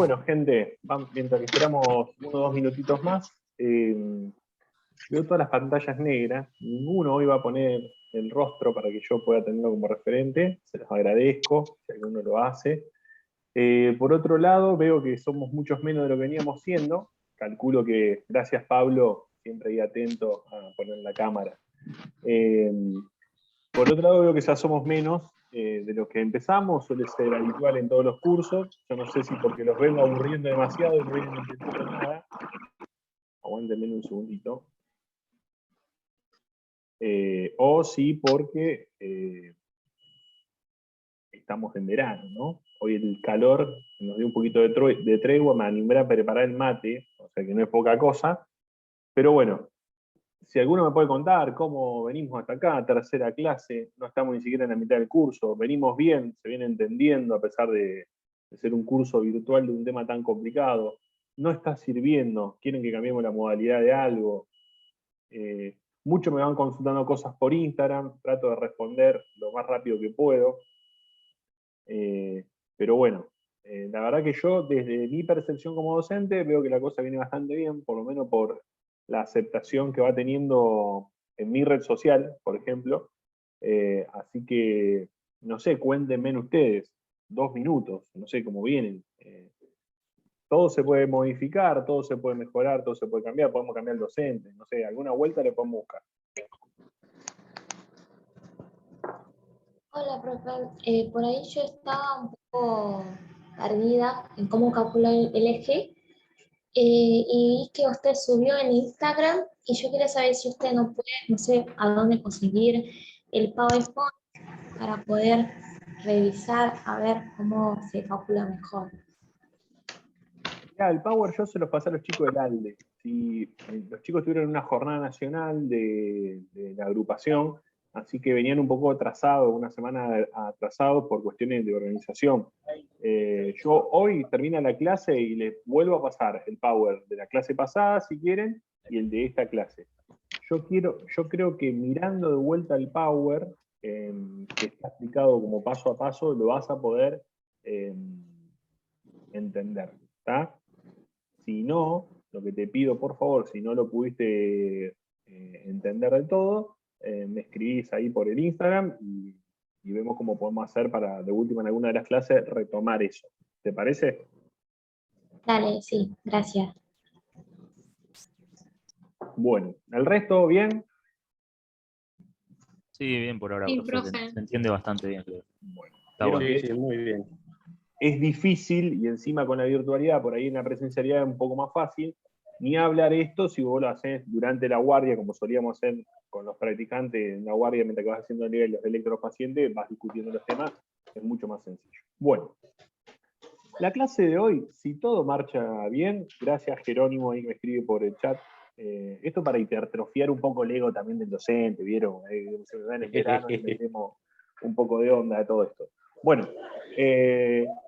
Bueno, gente, mientras que esperamos 1 o 2 minutitos más, veo todas las pantallas negras. Ninguno hoy va a poner el rostro para que yo pueda tenerlo como referente. Se los agradezco si alguno lo hace. Por otro lado, veo que somos muchos menos de lo que veníamos siendo. Calculo que, gracias Pablo, siempre ahí atento a poner la cámara. Por otro lado, veo que ya somos menos de los que empezamos, suele ser habitual en todos los cursos. Yo no sé si porque los vengo aburriendo demasiado y no vienen entendiendo nada. Aguántenme un segundito. O si porque estamos en verano, ¿no? Hoy el calor nos dio un poquito de tregua, me animé a preparar el mate, o sea que no es poca cosa. Pero bueno, si alguno me puede contar cómo venimos hasta acá, tercera clase, no estamos ni siquiera en la mitad del curso, venimos bien, se viene entendiendo a pesar de ser un curso virtual de un tema tan complicado, no está sirviendo, quieren que cambiemos la modalidad de algo. Muchos me van consultando cosas por Instagram, trato de responder lo más rápido que puedo. Pero bueno, la verdad que yo, desde mi percepción como docente, veo que la cosa viene bastante bien, por lo menos por la aceptación que va teniendo en mi red social, por ejemplo. Así que, no sé, cuéntenme ustedes, 2 minutos, no sé cómo vienen. Todo se puede modificar, todo se puede mejorar, todo se puede cambiar, podemos cambiar el docente, no sé, alguna vuelta le podemos buscar. Hola, profe. Por ahí yo estaba un poco perdida en cómo calcular el eje y vi que usted subió en Instagram y yo quería saber si usted no puede, no sé a dónde conseguir el PowerPoint para poder revisar a ver cómo se calcula mejor. Ya, el Power yo se los pasé a los chicos del ALDE. Si los chicos tuvieron una jornada nacional de la agrupación, así que venían un poco atrasados, una semana atrasados por cuestiones de organización. Yo hoy termina la clase y les vuelvo a pasar el Power de la clase pasada, si quieren, y el de esta clase. Yo creo que mirando de vuelta el Power, que está explicado como paso a paso, lo vas a poder entender. ¿Está? Si no, lo que te pido, por favor, si no lo pudiste entender del todo, me escribís ahí por el Instagram y vemos cómo podemos hacer para, de última, en alguna de las clases, retomar eso. ¿Te parece? Dale, sí, gracias. Bueno, ¿el resto bien? Sí, bien por ahora, Sí, profe. profe. Se entiende bastante bien, creo. Bueno, Está vieron bueno. que Sí, muy bien. es difícil, y encima con la virtualidad, por ahí en la presencialidad es un poco más fácil, ni hablar esto si vos lo haces durante la guardia, como solíamos hacer con los practicantes en la guardia, mientras que vas haciendo el nivel de electropaciente, vas discutiendo los temas, es mucho más sencillo. Bueno, la clase de hoy, si todo marcha bien, gracias Jerónimo ahí que me escribe por el chat, esto para hipertrofiar un poco el ego también del docente, ¿vieron? Se me da en el verano y metemos un poco de onda de todo esto. Bueno,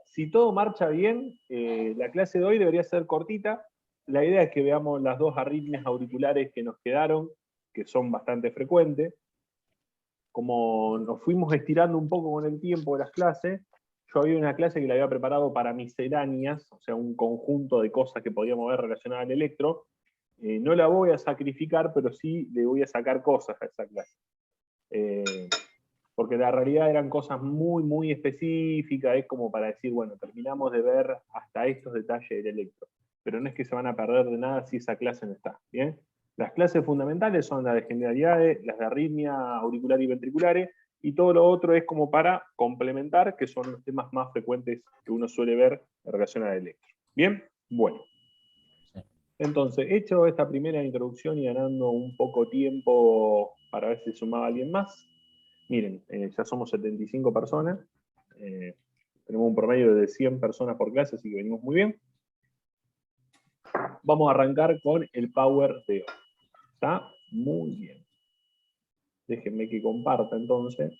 si todo marcha bien, la clase de hoy debería ser cortita. La idea es que veamos las 2 arritmias auriculares que nos quedaron, que son bastante frecuentes. Como nos fuimos estirando un poco con el tiempo de las clases, yo había una clase que la había preparado para misceláneas, o sea, un conjunto de cosas que podíamos ver relacionadas al electro. No la voy a sacrificar, pero sí le voy a sacar cosas a esa clase. Porque la realidad eran cosas muy, muy específicas, es como para decir, bueno, terminamos de ver hasta estos detalles del electro. Pero no es que se van a perder de nada si esa clase no está, ¿bien? Las clases fundamentales son las de generalidades, las de arritmia auricular y ventriculares, y todo lo otro es como para complementar, que son los temas más frecuentes que uno suele ver en relación al electro. ¿Bien? Bueno. Entonces, hecho esta primera introducción y ganando un poco tiempo para ver si sumaba alguien más, miren, ya somos 75 personas, tenemos un promedio de 100 personas por clase, así que venimos muy bien. Vamos a arrancar con el Power de hoy. ¿Está? Muy bien. Déjenme que comparta entonces.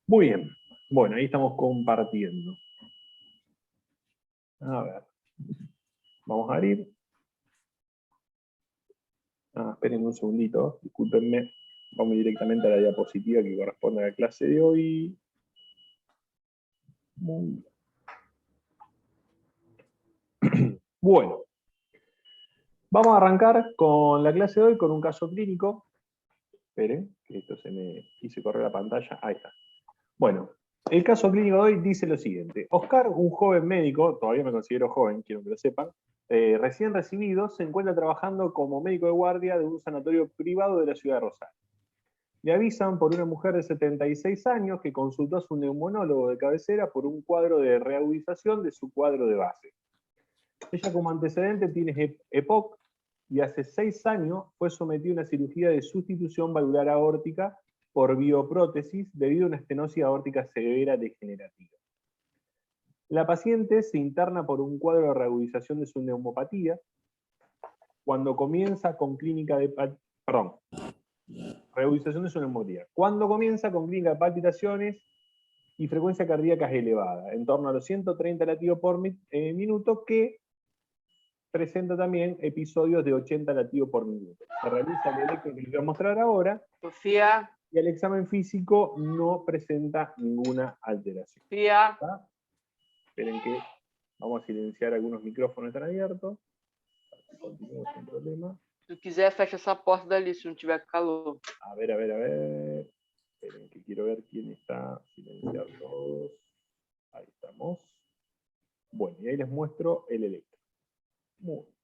Muy bien. Bueno, ahí estamos compartiendo. A ver. Vamos a abrir. Esperen un segundito, discúlpenme. Vamos directamente a la diapositiva que corresponde a la clase de hoy. Muy bien. Bueno, vamos a arrancar con la clase de hoy con un caso clínico. Esperen, que esto se me hice correr la pantalla. Ahí está. Bueno, el caso clínico de hoy dice lo siguiente. Oscar, un joven médico, todavía me considero joven, quiero que lo sepan, recién recibido, se encuentra trabajando como médico de guardia de un sanatorio privado de la ciudad de Rosario. Le avisan por una mujer de 76 años que consultó a su neumonólogo de cabecera por un cuadro de reagudización de su cuadro de base. Ella como antecedente tiene EPOC y hace 6 años fue sometida a una cirugía de sustitución valvular aórtica por bioprótesis debido a una estenosis aórtica severa degenerativa. La paciente se interna por un cuadro de reagudización de su neumopatía cuando comienza con clínica de... reagudización de su neumopatía. Cuando comienza con clínica de palpitaciones y frecuencia cardíaca elevada, en torno a los 130 latidos por minuto, que presenta también episodios de 80 latidos por minuto. Se realiza el electro que les voy a mostrar ahora. Sofía, Y el examen físico no presenta ninguna alteración. Sofía, ¿Está? Esperen que vamos a silenciar algunos micrófonos que están abiertos. Continuemos sin problema. se tu quiser, fecha essa porta dali, se não tiver calor. A ver. Esperen que quiero ver quién está. Silenciar todos. Ahí estamos. Bueno, y ahí les muestro el electro. Muy bien.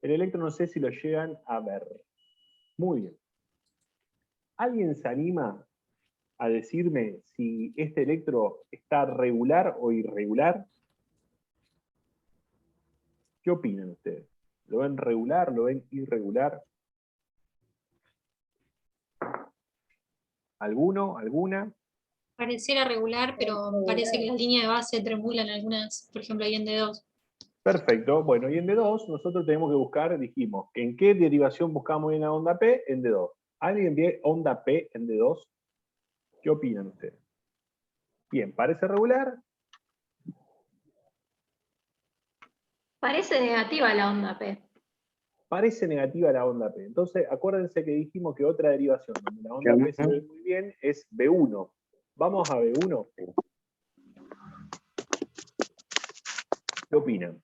El electro no sé si lo llegan a ver. Muy bien. ¿Alguien se anima a decirme si este electro está regular o irregular? ¿Qué opinan ustedes? ¿Lo ven regular? ¿Lo ven irregular? ¿Alguno? ¿Alguna? Pareciera regular, pero parece que las líneas de base tremulan algunas, por ejemplo, ahí en D2. Perfecto. Bueno, y en D2 nosotros tenemos que buscar, dijimos, que ¿en qué derivación buscamos en la onda P? En D2. ¿Alguien ve onda P en D2? ¿Qué opinan ustedes? Bien, ¿parece regular? Parece negativa la onda P. Parece negativa la onda P. Entonces, acuérdense que dijimos que otra derivación donde la onda P se ve muy bien es B1. Vamos a B1. ¿Qué opinan?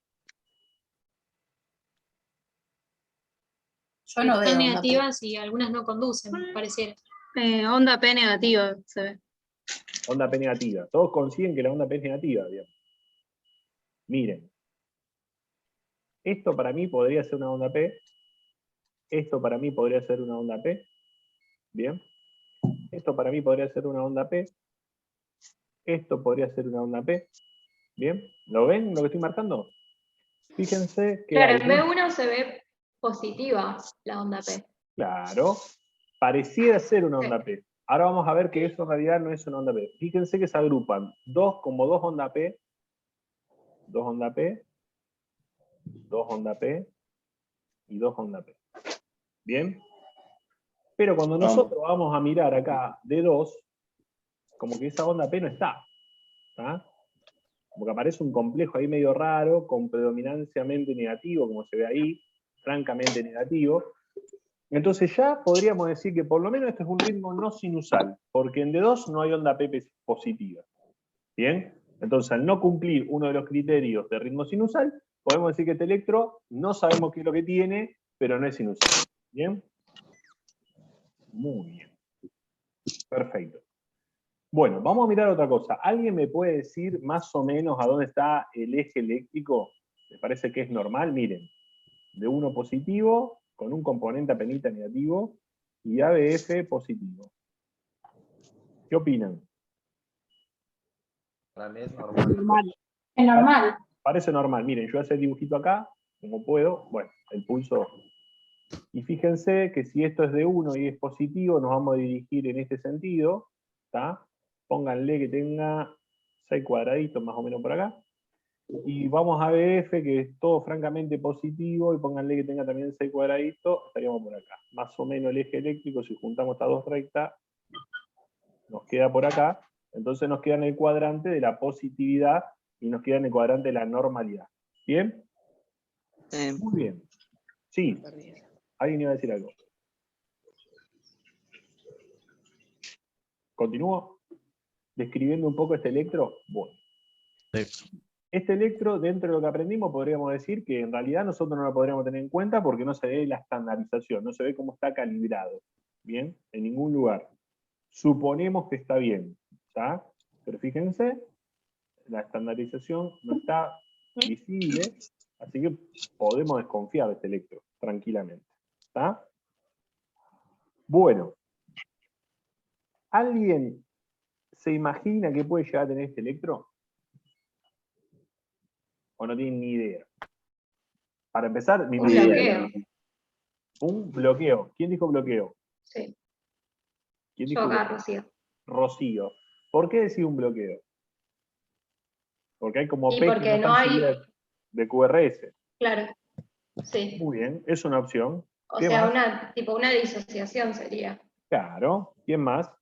Yo no veo Están onda negativas y algunas no conducen, pareciera. Onda P negativa, se ve. Onda P negativa. Todos consiguen que la onda P es negativa, digamos. Miren. Esto para mí podría ser una onda P. Esto para mí podría ser una onda P. Bien. Esto para mí podría ser una onda P. Esto podría ser una onda P. Bien. ¿Lo ven lo que estoy marcando? Fíjense que Claro, hay... en B1 se ve positiva la onda P. Claro. Pareciera ser una onda P. Ahora vamos a ver que eso en realidad no es una onda P. Fíjense que se agrupan dos onda P, dos onda P, dos onda P y dos onda P. ¿Bien? Pero cuando nosotros vamos a mirar acá D2, como que esa onda P no está. ¿Está? Como que aparece un complejo ahí medio raro, con predominanciamente negativo, como se ve ahí, francamente negativo. Entonces ya podríamos decir que por lo menos este es un ritmo no sinusal, porque en D2 no hay onda P positiva. ¿Bien? Entonces al no cumplir uno de los criterios de ritmo sinusal, podemos decir que este electro no sabemos qué es lo que tiene, pero no es sinusal. ¿Bien? Muy bien. Perfecto. Bueno, vamos a mirar otra cosa. ¿Alguien me puede decir más o menos a dónde está el eje eléctrico? ¿Les parece que es normal? Miren, de 1 positivo, con un componente apenita negativo, y ABF positivo. ¿Qué opinan? Para mí es normal. Normal. Es normal. Parece normal. Miren, yo voy a hacer el dibujito acá, como puedo. Bueno, el pulso. Y fíjense que si esto es de 1 y es positivo, nos vamos a dirigir en este sentido. ¿Está? Pónganle que tenga 6 cuadraditos más o menos por acá. Y vamos a BF, que es todo francamente positivo, y pónganle que tenga también 6 cuadraditos, estaríamos por acá. Más o menos el eje eléctrico, si juntamos estas dos rectas, nos queda por acá. Entonces nos queda en el cuadrante de la positividad y nos queda en el cuadrante de la normalidad. ¿Bien? Muy bien. Sí. ¿Alguien iba a decir algo? ¿Continúo describiendo un poco este electro? Bueno. Sí. Este electro, dentro de lo que aprendimos, podríamos decir que en realidad nosotros no lo podríamos tener en cuenta porque no se ve la estandarización, no se ve cómo está calibrado. ¿Bien? En ningún lugar. Suponemos que está bien. ¿Está? Pero fíjense, la estandarización no está visible, así que podemos desconfiar de este electro tranquilamente. ¿Está? Bueno. ¿Alguien se imagina qué puede llegar a tener este electro? ¿O no tienen ni idea? Para empezar, mi Un idea. bloqueo. Un bloqueo. ¿Quién dijo bloqueo? Sí. ¿Quién Yo dijo acá, bloqueo? Rocío. Rocío. ¿Por qué decir un bloqueo? Porque hay como Y P que porque no no están hay, seguidas de QRS. claro, sí. Muy bien, es una opción. O ¿Qué sea, más? una disociación sería. Claro. ¿Quién más?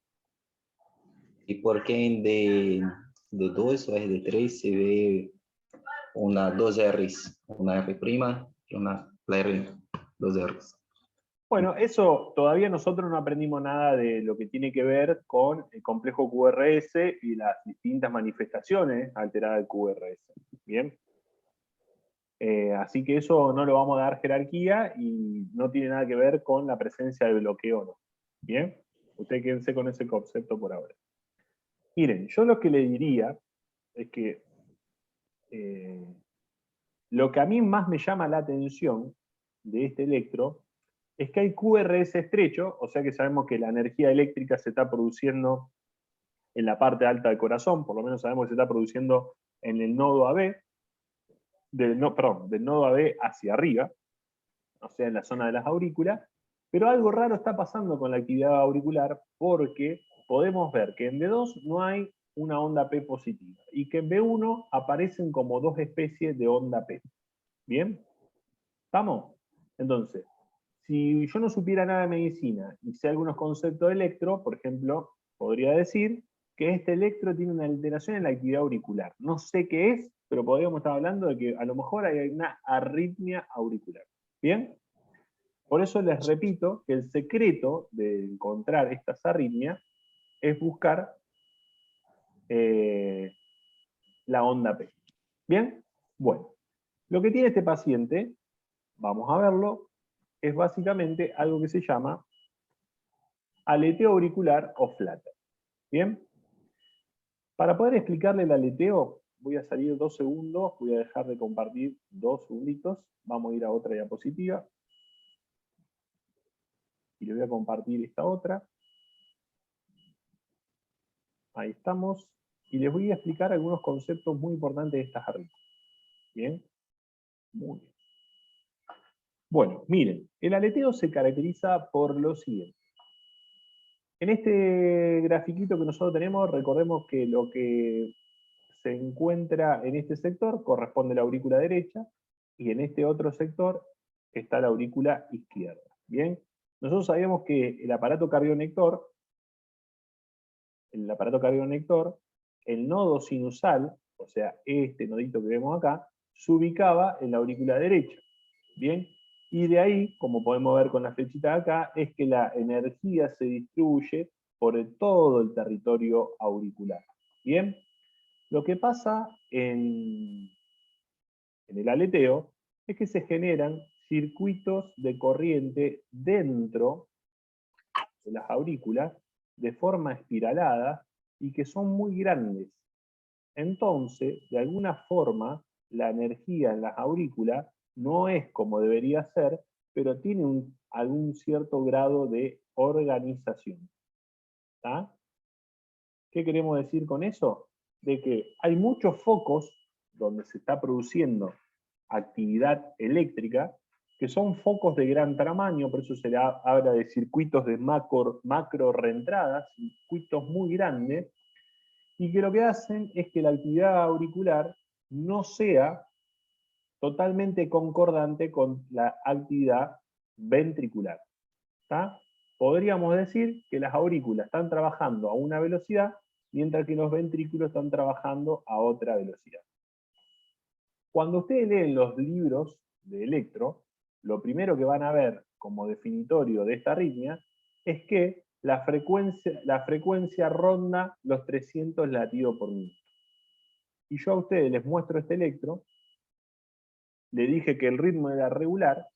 ¿Y por qué de 2 o es de 3 se ve dos R's? Una R' y la R, dos R's. Bueno, eso todavía nosotros no aprendimos nada de lo que tiene que ver con el complejo QRS y las distintas manifestaciones alteradas del QRS. Bien. Así que eso no lo vamos a dar jerarquía y no tiene nada que ver con la presencia de bloqueo, ¿no? Bien. Ustedes quédense con ese concepto por ahora. Miren, yo lo que le diría es que lo que a mí más me llama la atención de este electro es que hay QRS estrecho, o sea que sabemos que la energía eléctrica se está produciendo en la parte alta del corazón, por lo menos sabemos que se está produciendo en el nodo AB, del nodo AB hacia arriba, o sea, en la zona de las aurículas, pero algo raro está pasando con la actividad auricular porque podemos ver que en D2 no hay una onda P positiva y que en B1 aparecen como dos especies de onda P. ¿Bien? ¿Estamos? Entonces, si yo no supiera nada de medicina y sé algunos conceptos de electro, por ejemplo, podría decir que este electro tiene una alteración en la actividad auricular. No sé qué es, pero podríamos estar hablando de que a lo mejor hay una arritmia auricular. ¿Bien? Por eso les repito que el secreto de encontrar estas arritmias es buscar la onda P. ¿Bien? Bueno, lo que tiene este paciente, vamos a verlo, es básicamente algo que se llama aleteo auricular o flutter. ¿Bien? Para poder explicarle el aleteo, voy a salir 2 segundos, voy a dejar de compartir 2 segunditos, vamos a ir a otra diapositiva. Y le voy a compartir esta otra. Ahí estamos. Y les voy a explicar algunos conceptos muy importantes de estas arritmias. ¿Bien? Muy bien. Bueno, miren, el aleteo se caracteriza por lo siguiente. En este grafiquito que nosotros tenemos, recordemos que lo que se encuentra en este sector corresponde a la aurícula derecha, y en este otro sector está la aurícula izquierda. ¿Bien? Nosotros sabíamos que el aparato cardionector, el nodo sinusal, o sea, este nodito que vemos acá, se ubicaba en la aurícula derecha. ¿Bien? Y de ahí, como podemos ver con la flechita de acá, es que la energía se distribuye por todo el territorio auricular. ¿Bien? Lo que pasa en el aleteo es que se generan circuitos de corriente dentro de las aurículas de forma espiralada y que son muy grandes. Entonces, de alguna forma, la energía en las aurículas no es como debería ser, pero tiene algún cierto grado de organización. ¿Tá? ¿Qué queremos decir con eso? De que hay muchos focos donde se está produciendo actividad eléctrica, que son focos de gran tamaño, por eso se habla de circuitos de macro reentradas, circuitos muy grandes, y que lo que hacen es que la actividad auricular no sea totalmente concordante con la actividad ventricular. ¿Tá? Podríamos decir que las aurículas están trabajando a una velocidad, mientras que los ventrículos están trabajando a otra velocidad. Cuando ustedes leen los libros de electro, lo primero que van a ver como definitorio de esta arritmia es que la frecuencia ronda los 300 latidos por minuto. Y yo a ustedes les muestro este electro, le dije que el ritmo era regular,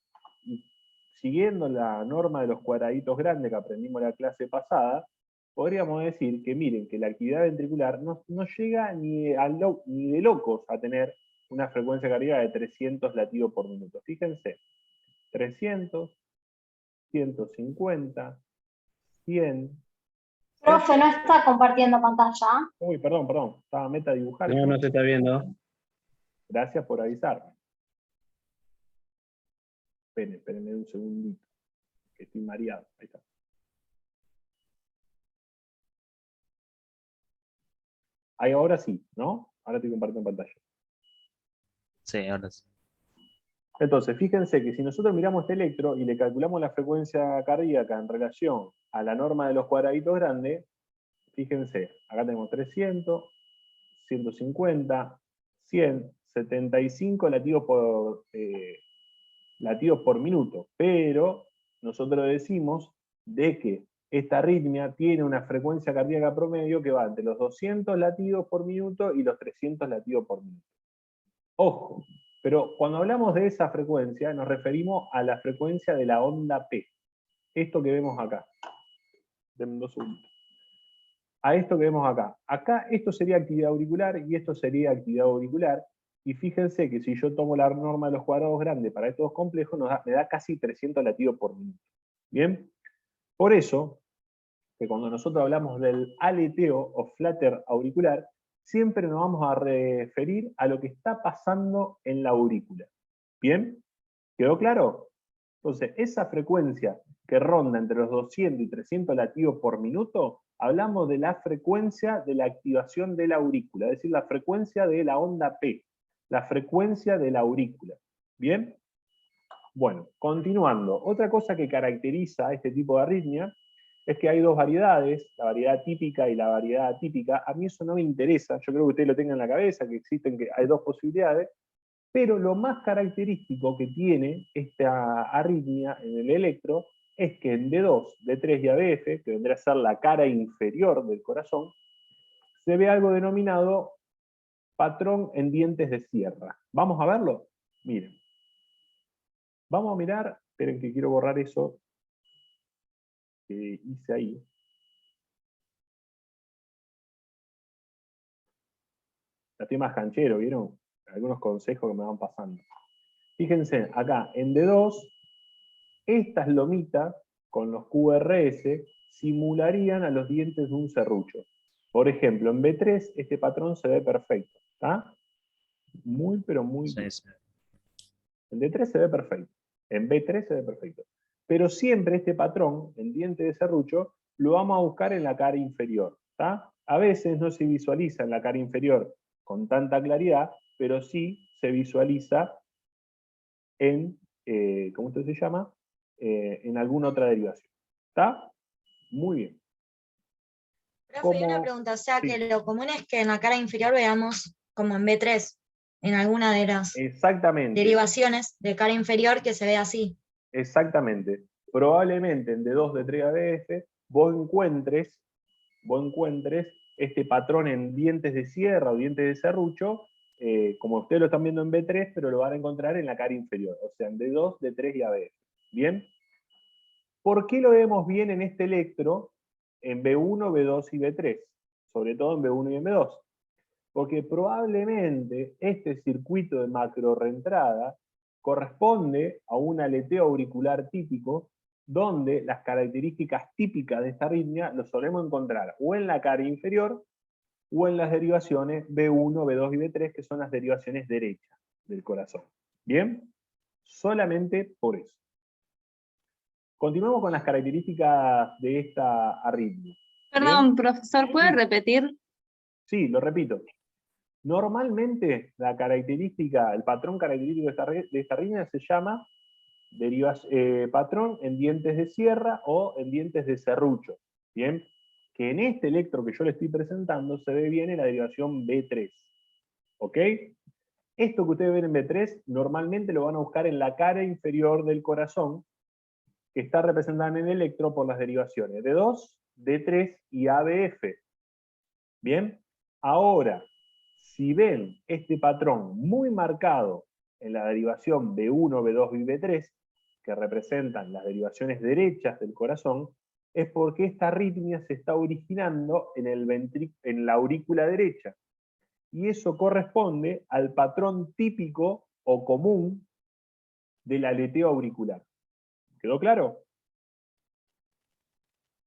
y siguiendo la norma de los cuadraditos grandes que aprendimos en la clase pasada, podríamos decir que miren, que la actividad ventricular no llega ni de locos a tener una frecuencia cardíaca de 300 latidos por minuto. Fíjense, 300, 150, 100... Profe, ¿no está compartiendo pantalla? Uy, perdón, estaba meta a dibujar. No, no se está viendo. Gracias por avisarme. Espérenme un segundito, que estoy mareado. Ahí está. Ahí ahora sí, ¿no? Ahora estoy compartiendo pantalla. Sí, ahora sí. Entonces, fíjense que si nosotros miramos este electro y le calculamos la frecuencia cardíaca en relación a la norma de los cuadraditos grandes, fíjense, acá tenemos 300, 150, 100, 75 latidos por minuto. Pero nosotros decimos de que esta arritmia tiene una frecuencia cardíaca promedio que va entre los 200 latidos por minuto y los 300 latidos por minuto. Ojo, pero cuando hablamos de esa frecuencia nos referimos a la frecuencia de la onda P. Esto que vemos acá. Denme 2 segundos. A esto que vemos acá. Acá esto sería actividad auricular y esto sería actividad auricular. Y fíjense que si yo tomo la norma de los cuadrados grandes para estos dos complejos, me da casi 300 latidos por minuto. ¿Bien? Por eso, que cuando nosotros hablamos del aleteo o flutter auricular, siempre nos vamos a referir a lo que está pasando en la aurícula. ¿Bien? ¿Quedó claro? Entonces, esa frecuencia que ronda entre los 200 y 300 latidos por minuto, hablamos de la frecuencia de la activación de la aurícula, es decir, la frecuencia de la onda P, la frecuencia de la aurícula. ¿Bien? Bueno, continuando. Otra cosa que caracteriza a este tipo de arritmia es que hay dos variedades, la variedad típica y la variedad atípica. A mí eso no me interesa, yo creo que ustedes lo tengan en la cabeza, que hay dos posibilidades, pero lo más característico que tiene esta arritmia en el electro es que en D2, D3 y ABF, que vendrá a ser la cara inferior del corazón, se ve algo denominado patrón en dientes de sierra. ¿Vamos a verlo? Miren. Vamos a mirar, esperen que quiero borrar eso que hice ahí. Ya estoy más canchero, ¿vieron? Algunos consejos que me van pasando. Fíjense, acá en D2, estas lomitas con los QRS simularían a los dientes de un serrucho. Por ejemplo, en B3 este patrón se ve perfecto. ¿Está? Muy, pero muy bien. Sí. En D3 se ve perfecto. En B3 se ve perfecto. Pero siempre este patrón, el diente de serrucho, lo vamos a buscar en la cara inferior. ¿Tá? A veces no se visualiza en la cara inferior con tanta claridad, pero sí se visualiza en, ¿cómo usted se llama? En alguna otra derivación. ¿Está? Muy bien. Profe, hay una pregunta, o sea que lo común es que en la cara inferior veamos como en B3, en alguna de las Exactamente. derivaciones de cara inferior que se ve así. Exactamente. Probablemente en D2, D3, ABF, vos encuentres este patrón en dientes de sierra o dientes de serrucho, como ustedes lo están viendo en B3, pero lo van a encontrar en la cara inferior, o sea, en D2, D3 y ABF. ¿Bien? ¿Por qué lo vemos bien en este electro en B1, B2 y B3? Sobre todo en B1 y en B2. Porque probablemente este circuito de macrorreentrada corresponde a un aleteo auricular típico, donde las características típicas de esta arritmia lo solemos encontrar o en la cara inferior o en las derivaciones B1, B2 y B3, que son las derivaciones derechas del corazón. ¿Bien? Solamente por eso. Continuamos con las características de esta arritmia. Perdón, profesor, ¿puede repetir? Sí, lo repito. Normalmente la característica, el patrón característico de esta arritmia se llama patrón en dientes de sierra o en dientes de serrucho. ¿Bien? Que en este electro que yo le estoy presentando se ve bien en la derivación B3. ¿Ok? Esto que ustedes ven en B3 normalmente lo van a buscar en la cara inferior del corazón, que está representada en el electro por las derivaciones D2, D3 y ABF. Bien, ahora, si ven este patrón muy marcado en la derivación B1, B2 y B3, que representan las derivaciones derechas del corazón, es porque esta arritmia se está originando en la aurícula derecha. Y eso corresponde al patrón típico o común del aleteo auricular. ¿Quedó claro?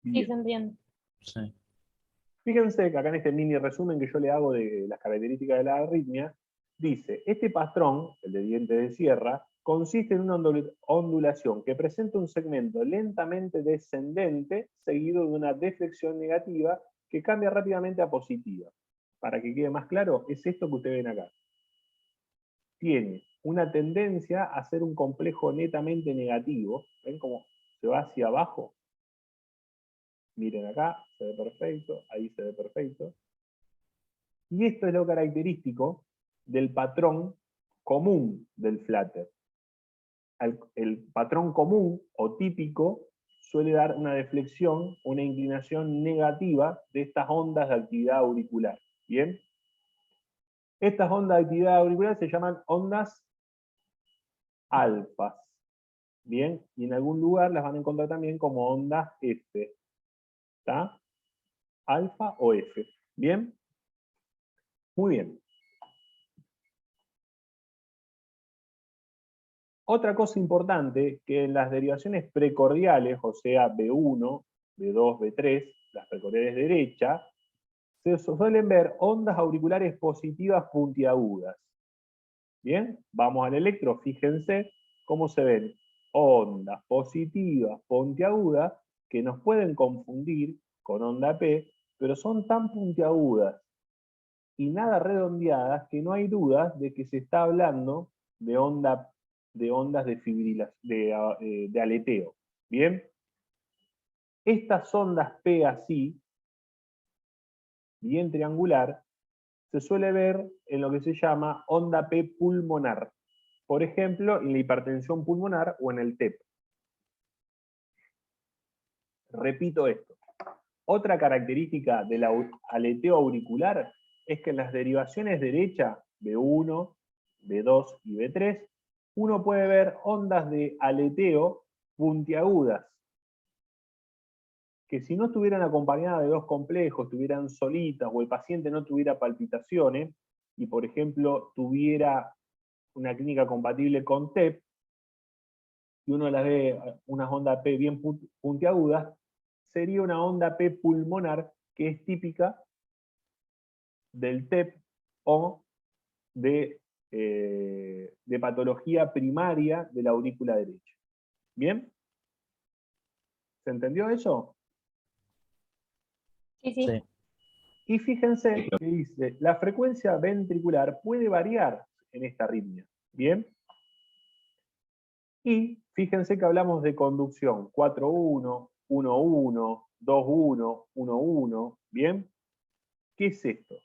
Sí, se entiende. Sí. Fíjense que acá en este mini resumen que yo le hago de las características de la arritmia, dice, este patrón, el de dientes de sierra, consiste en una ondulación que presenta un segmento lentamente descendente seguido de una deflexión negativa que cambia rápidamente a positiva. Para que quede más claro, es esto que ustedes ven acá. Tiene una tendencia a ser un complejo netamente negativo. ¿Ven cómo se va hacia abajo? Miren acá, se ve perfecto, ahí se ve perfecto. Y esto es lo característico del patrón común del flutter. El patrón común o típico suele dar una deflexión, una inclinación negativa de estas ondas de actividad auricular. ¿Bien? Estas ondas de actividad auricular se llaman ondas alfas. ¿Bien? Y en algún lugar las van a encontrar también como ondas F. ¿Está? Alfa o F. ¿Bien? Muy bien. Otra cosa importante, que en las derivaciones precordiales, o sea, B1, B2, B3, las precordiales derechas, se suelen ver ondas auriculares positivas puntiagudas. ¿Bien? Vamos al electro, fíjense cómo se ven ondas positivas puntiagudas que nos pueden confundir con onda P, pero son tan puntiagudas y nada redondeadas que no hay dudas de que se está hablando de ondas de fibrilación, de aleteo. ¿Bien? Estas ondas P así, bien triangular, se suele ver en lo que se llama onda P pulmonar. Por ejemplo, en la hipertensión pulmonar o en el TEP. Repito esto. Otra característica del aleteo auricular es que en las derivaciones derecha, B1, B2 y B3, uno puede ver ondas de aleteo puntiagudas, que si no estuvieran acompañadas de dos complejos, estuvieran solitas, o el paciente no tuviera palpitaciones, y por ejemplo tuviera una clínica compatible con TEP, y uno las ve unas ondas P bien puntiagudas, sería una onda P pulmonar que es típica del TEP o de patología primaria de la aurícula derecha. ¿Bien? ¿Se entendió eso? Sí, sí. Sí. Y fíjense que dice, la frecuencia ventricular puede variar en esta arritmia. ¿Bien? Y fíjense que hablamos de conducción 4-1, 1-1, 2-1, 1-1. ¿Bien? ¿Qué es esto?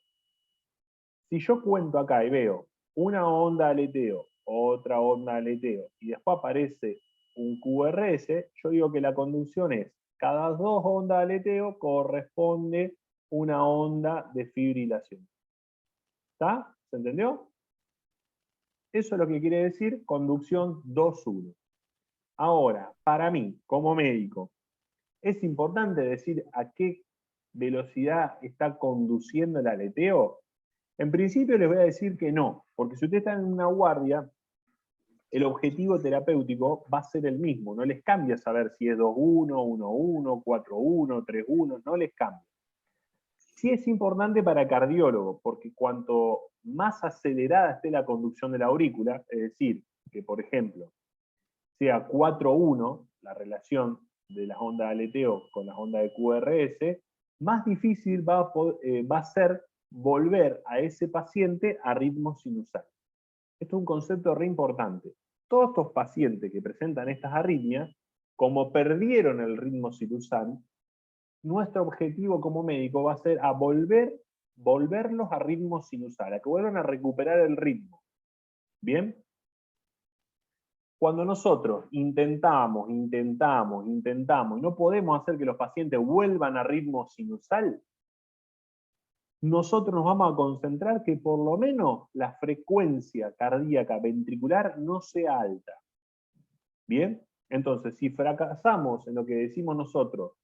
Si yo cuento acá y veo una onda de aleteo, otra onda de aleteo, y después aparece un QRS, yo digo que la conducción es, cada dos ondas de aleteo corresponde una onda de fibrilación. ¿Está? ¿Se entendió? Eso es lo que quiere decir conducción 2-1. Ahora, para mí, como médico, ¿es importante decir a qué velocidad está conduciendo el aleteo? En principio les voy a decir que no, porque si ustedes están en una guardia, el objetivo terapéutico va a ser el mismo, no les cambia saber si es 2-1, 1-1, 4-1, 3-1, no les cambia. Sí es importante para cardiólogo, porque cuanto más acelerada esté la conducción de la aurícula, es decir, que por ejemplo sea 4-1, la relación de las ondas de aleteo con las ondas de QRS, más difícil va a ser volver a ese paciente a ritmo sinusal. Esto es un concepto re importante. Todos estos pacientes que presentan estas arritmias, como perdieron el ritmo sinusal, nuestro objetivo como médico va a ser a volverlos a ritmo sinusal, a que vuelvan a recuperar el ritmo. ¿Bien? Cuando nosotros intentamos, y no podemos hacer que los pacientes vuelvan a ritmo sinusal, nosotros nos vamos a concentrar que por lo menos la frecuencia cardíaca ventricular no sea alta. ¿Bien? Entonces, si fracasamos en lo que decimos nosotros,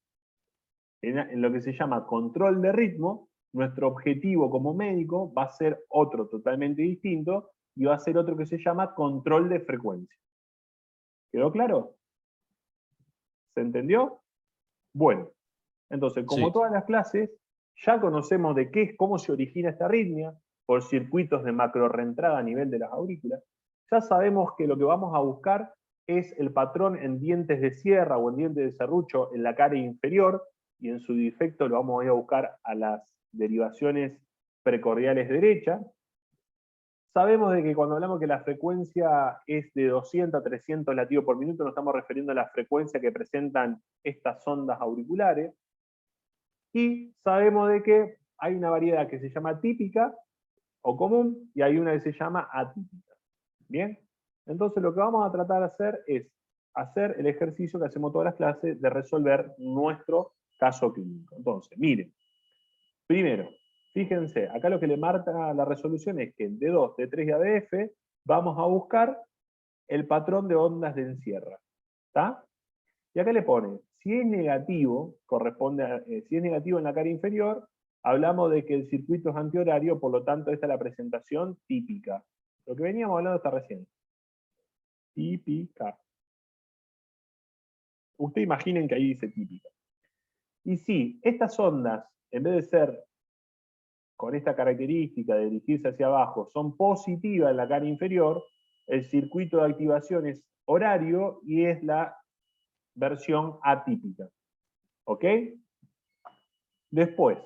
en lo que se llama control de ritmo, nuestro objetivo como médico va a ser otro totalmente distinto, y va a ser otro que se llama control de frecuencia. ¿Quedó claro? ¿Se entendió? Bueno, entonces, como Sí. todas las clases, ya conocemos de qué es, cómo se origina esta arritmia, por circuitos de macrorreentrada a nivel de las aurículas. Ya sabemos que lo que vamos a buscar es el patrón en dientes de sierra o en dientes de serrucho en la cara inferior, y en su defecto lo vamos a ir a buscar a las derivaciones precordiales derechas. Sabemos de que cuando hablamos que la frecuencia es de 200 a 300 latidos por minuto, nos estamos refiriendo a la frecuencia que presentan estas ondas auriculares. Y sabemos de que hay una variedad que se llama típica o común, y hay una que se llama atípica. ¿Bien? Entonces lo que vamos a tratar de hacer es hacer el ejercicio que hacemos todas las clases de resolver nuestro caso clínico. Entonces, miren, primero, fíjense, acá lo que le marca la resolución es que en D2, D3 y ADF vamos a buscar el patrón de ondas de encierra. ¿Está? Y acá le pone, si es negativo, si es negativo en la cara inferior, hablamos de que el circuito es antihorario, por lo tanto esta es la presentación típica. Lo que veníamos hablando hasta recién. Típica. Ustedes imaginen que ahí dice típica. Y si estas ondas, en vez de ser con esta característica de dirigirse hacia abajo, son positivas en la cara inferior, el circuito de activación es horario y es la versión atípica. ¿Ok? Después,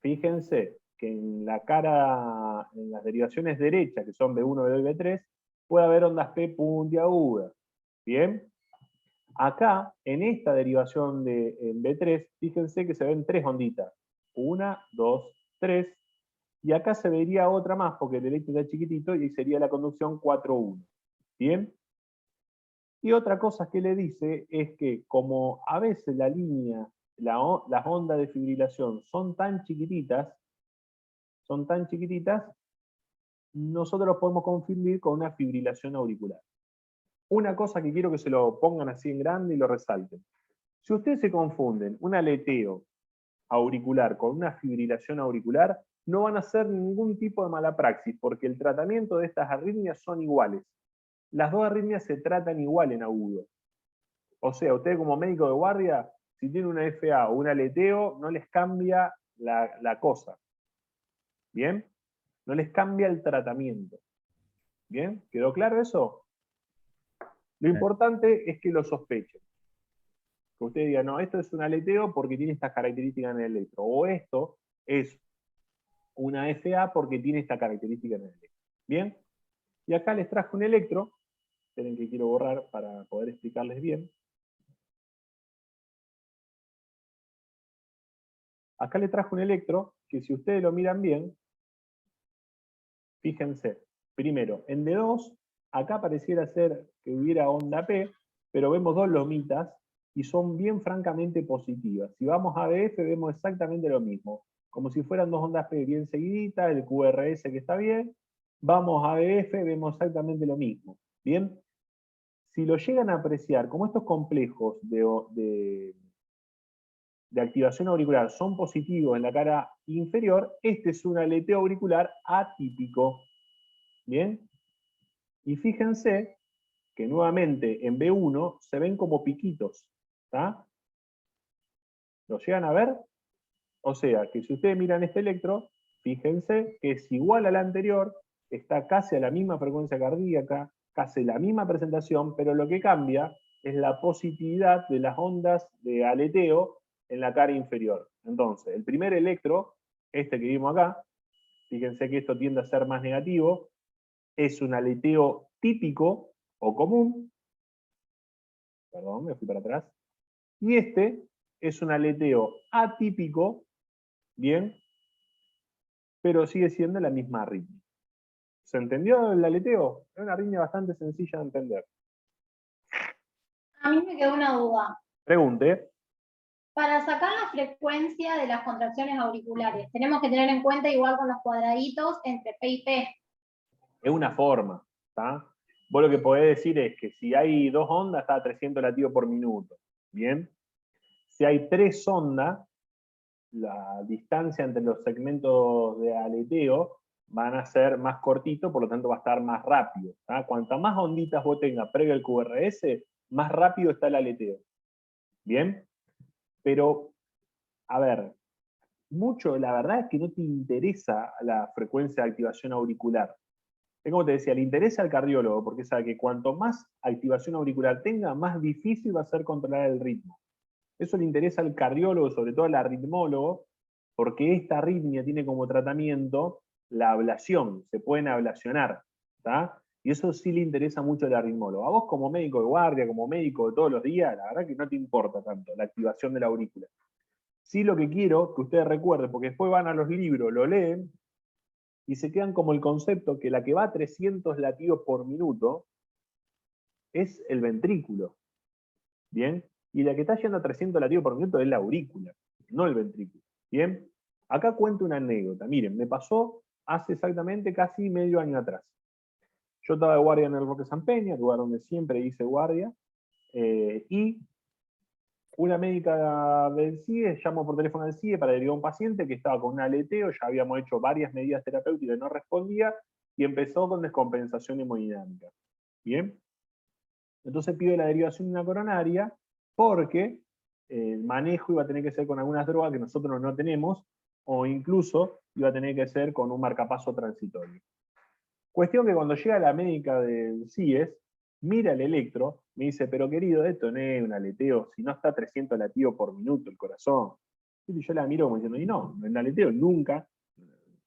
fíjense que en la cara, en las derivaciones derechas, que son B1, B2 y B3, puede haber ondas P puntiagudas. ¿Bien? Acá, en esta derivación de B3, fíjense que se ven tres onditas. 1, 2, 3. Y acá se vería otra más, porque el electro está chiquitito, y sería la conducción 4-1. ¿Bien? Y otra cosa que le dice es que como a veces la línea, las ondas de fibrilación son tan chiquititas, nosotros los podemos confundir con una fibrilación auricular. Una cosa que quiero que se lo pongan así en grande y lo resalten. Si ustedes se confunden un aleteo auricular con una fibrilación auricular, no van a hacer ningún tipo de mala praxis, porque el tratamiento de estas arritmias son iguales. Las dos arritmias se tratan igual en agudo. O sea, ustedes como médico de guardia, si tienen una FA o un aleteo, no les cambia la cosa. ¿Bien? No les cambia el tratamiento. ¿Bien? ¿Quedó claro eso? Lo importante es que lo sospechen. Que usted diga, no, esto es un aleteo porque tiene estas características en el electro. O esto es una FA porque tiene esta característica en el electro. ¿Bien? Y acá les traje un electro. Esperen que quiero borrar para poder explicarles bien. Acá le traje un electro que si ustedes lo miran bien, fíjense, primero, en D2, acá pareciera ser que hubiera onda P, pero vemos dos lomitas y son bien francamente positivas. Si vamos a ADF vemos exactamente lo mismo, como si fueran dos ondas P bien seguiditas, el QRS que está bien, vamos a ADF, vemos exactamente lo mismo. Bien, si lo llegan a apreciar, como estos complejos de activación auricular son positivos en la cara inferior, este es un aleteo auricular atípico. ¿Bien? Y fíjense que nuevamente en B1 se ven como piquitos. ¿Está? ¿Lo llegan a ver? O sea, que si ustedes miran este electro, fíjense que es igual al anterior, está casi a la misma frecuencia cardíaca, casi la misma presentación, pero lo que cambia es la positividad de las ondas de aleteo en la cara inferior. Entonces, el primer electro, este que vimos acá, fíjense que esto tiende a ser más negativo, es un aleteo típico o común, perdón, me fui para atrás, y este es un aleteo atípico, bien, pero sigue siendo la misma arritmia. ¿Se entendió el aleteo? Es una arritmia bastante sencilla de entender. A mí me quedó una duda. Pregunte. Para sacar la frecuencia de las contracciones auriculares, tenemos que tener en cuenta, igual con los cuadraditos, entre P y P. Es una forma, ¿está? Vos lo que podés decir es que si hay 2 ondas, está a 300 latidos por minuto. ¿Bien? Si hay 3 ondas, la distancia entre los segmentos de aleteo van a ser más cortitos, por lo tanto va a estar más rápido. ¿Tá? Cuantas más onditas vos tengas previo al QRS, más rápido está el aleteo. ¿Bien? Pero, a ver, mucho, la verdad es que no te interesa la frecuencia de activación auricular. Es como te decía, le interesa al cardiólogo, porque sabe que cuanto más activación auricular tenga, más difícil va a ser controlar el ritmo. Eso le interesa al cardiólogo, sobre todo al arritmólogo, porque esta arritmia tiene como tratamiento la ablación, se pueden ablacionar, ¿tá? Y eso sí le interesa mucho al arritmólogo. A vos como médico de guardia, como médico de todos los días, la verdad que no te importa tanto la activación de la aurícula. Sí, lo que quiero que ustedes recuerden, porque después van a los libros, lo leen, y se quedan como el concepto que la que va a 300 latidos por minuto es el ventrículo. ¿Bien? Y la que está yendo a 300 latidos por minuto es la aurícula, no el ventrículo. ¿Bien? Acá cuento una anécdota. Miren, me pasó hace exactamente casi medio año atrás. Yo estaba de guardia en el Roque San Peña, lugar donde siempre hice guardia, y una médica del CIE llamó por teléfono al CIE para derivar a un paciente que estaba con un aleteo, ya habíamos hecho varias medidas terapéuticas y no respondía, y empezó con descompensación hemodinámica. ¿Bien? Entonces pido la derivación de una coronaria porque el manejo iba a tener que ser con algunas drogas que nosotros no tenemos, o incluso iba a tener que ser con un marcapaso transitorio. Cuestión que cuando llega la médica del CIES, mira el electro, me dice, pero querido, esto no es un aleteo, si no está a 300 latidos por minuto el corazón. Y yo la miro como diciendo, y no es un aleteo, nunca.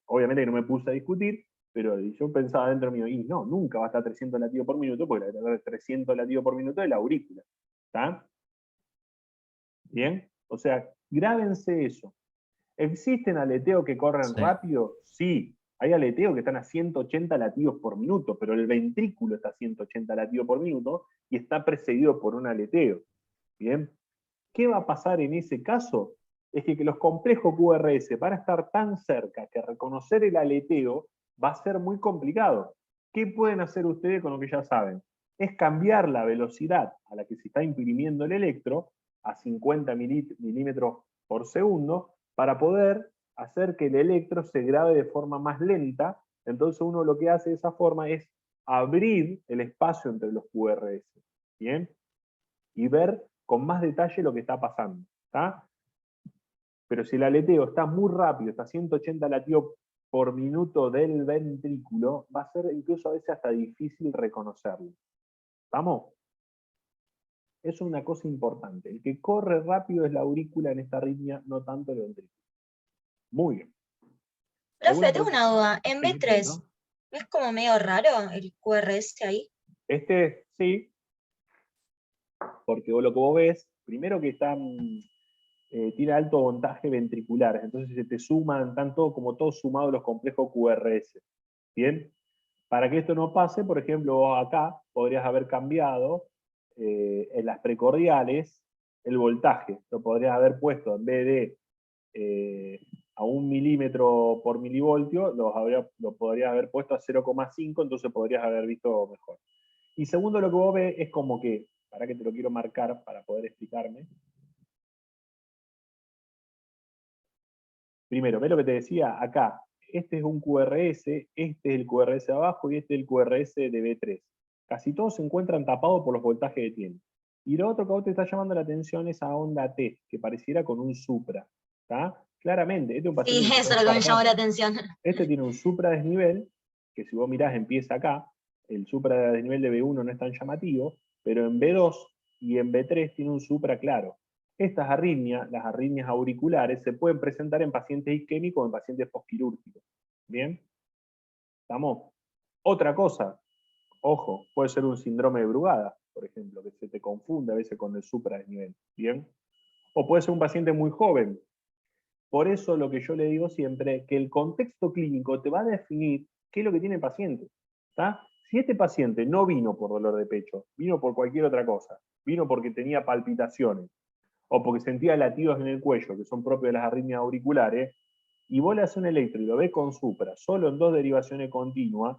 Obviamente que no me puse a discutir, pero yo pensaba dentro mío, y no, nunca va a estar a 300 latidos por minuto, porque la verdad 300 latidos por minuto es la aurícula. ¿Está? ¿Bien? O sea, grábense eso. ¿Existen aleteos que corren rápido? Sí. Hay aleteos que están a 180 latidos por minuto, pero el ventrículo está a 180 latidos por minuto y está precedido por un aleteo. ¿Bien? ¿Qué va a pasar en ese caso? Es que los complejos QRS van a estar tan cerca que reconocer el aleteo va a ser muy complicado. ¿Qué pueden hacer ustedes con lo que ya saben? Es cambiar la velocidad a la que se está imprimiendo el electro a 50 milímetros por segundo para poder hacer que el electro se grabe de forma más lenta. Entonces uno lo que hace de esa forma es abrir el espacio entre los QRS. ¿Bien? Y ver con más detalle lo que está pasando. ¿Está? Pero si el aleteo está muy rápido, está a 180 latidos por minuto del ventrículo, va a ser incluso a veces hasta difícil reconocerlo. ¿Estamos? Eso es una cosa importante. El que corre rápido es la aurícula en esta arritmia, no tanto el ventrículo. Muy bien. Profe, tengo una duda. En B3, ¿no es como medio raro el QRS ahí? Sí, porque lo que vos ves, primero que tiene alto voltaje ventricular, entonces se te suman, están todos sumados los complejos QRS. ¿Bien? Para que esto no pase, por ejemplo, vos acá podrías haber cambiado en las precordiales el voltaje. Lo podrías haber puesto en vez de a 1 milímetro por milivoltio, lo podrías haber puesto a 0,5, entonces podrías haber visto mejor. Y segundo, lo que vos ves es como que, para que te lo quiero marcar para poder explicarme. Primero, ¿ves lo que te decía? Acá, este es un QRS, este es el QRS de abajo y este es el QRS de B3. Casi todos se encuentran tapados por los voltajes que tienen. Y lo otro que a vos te está llamando la atención es a onda T, que pareciera con un supra. ¿Está? Claramente, este es un paciente. Sí, eso es lo que me llamó la atención. Este tiene un supra desnivel, que si vos mirás empieza acá. El supra desnivel de B1 no es tan llamativo, pero en B2 y en B3 tiene un supra claro. Estas arritmias, las arritmias auriculares, se pueden presentar en pacientes isquémicos o en pacientes postquirúrgicos. ¿Bien? ¿Estamos? Otra cosa, ojo, puede ser un síndrome de Brugada, por ejemplo, que se te confunde a veces con el supradesnivel. ¿Bien? O puede ser un paciente muy joven. Por eso lo que yo le digo siempre, que el contexto clínico te va a definir qué es lo que tiene el paciente. ¿Está? Si este paciente no vino por dolor de pecho, vino por cualquier otra cosa, vino porque tenía palpitaciones, o porque sentía latidos en el cuello, que son propios de las arritmias auriculares, y vos le haces un electro y lo ves con supra, solo en 2 derivaciones continuas,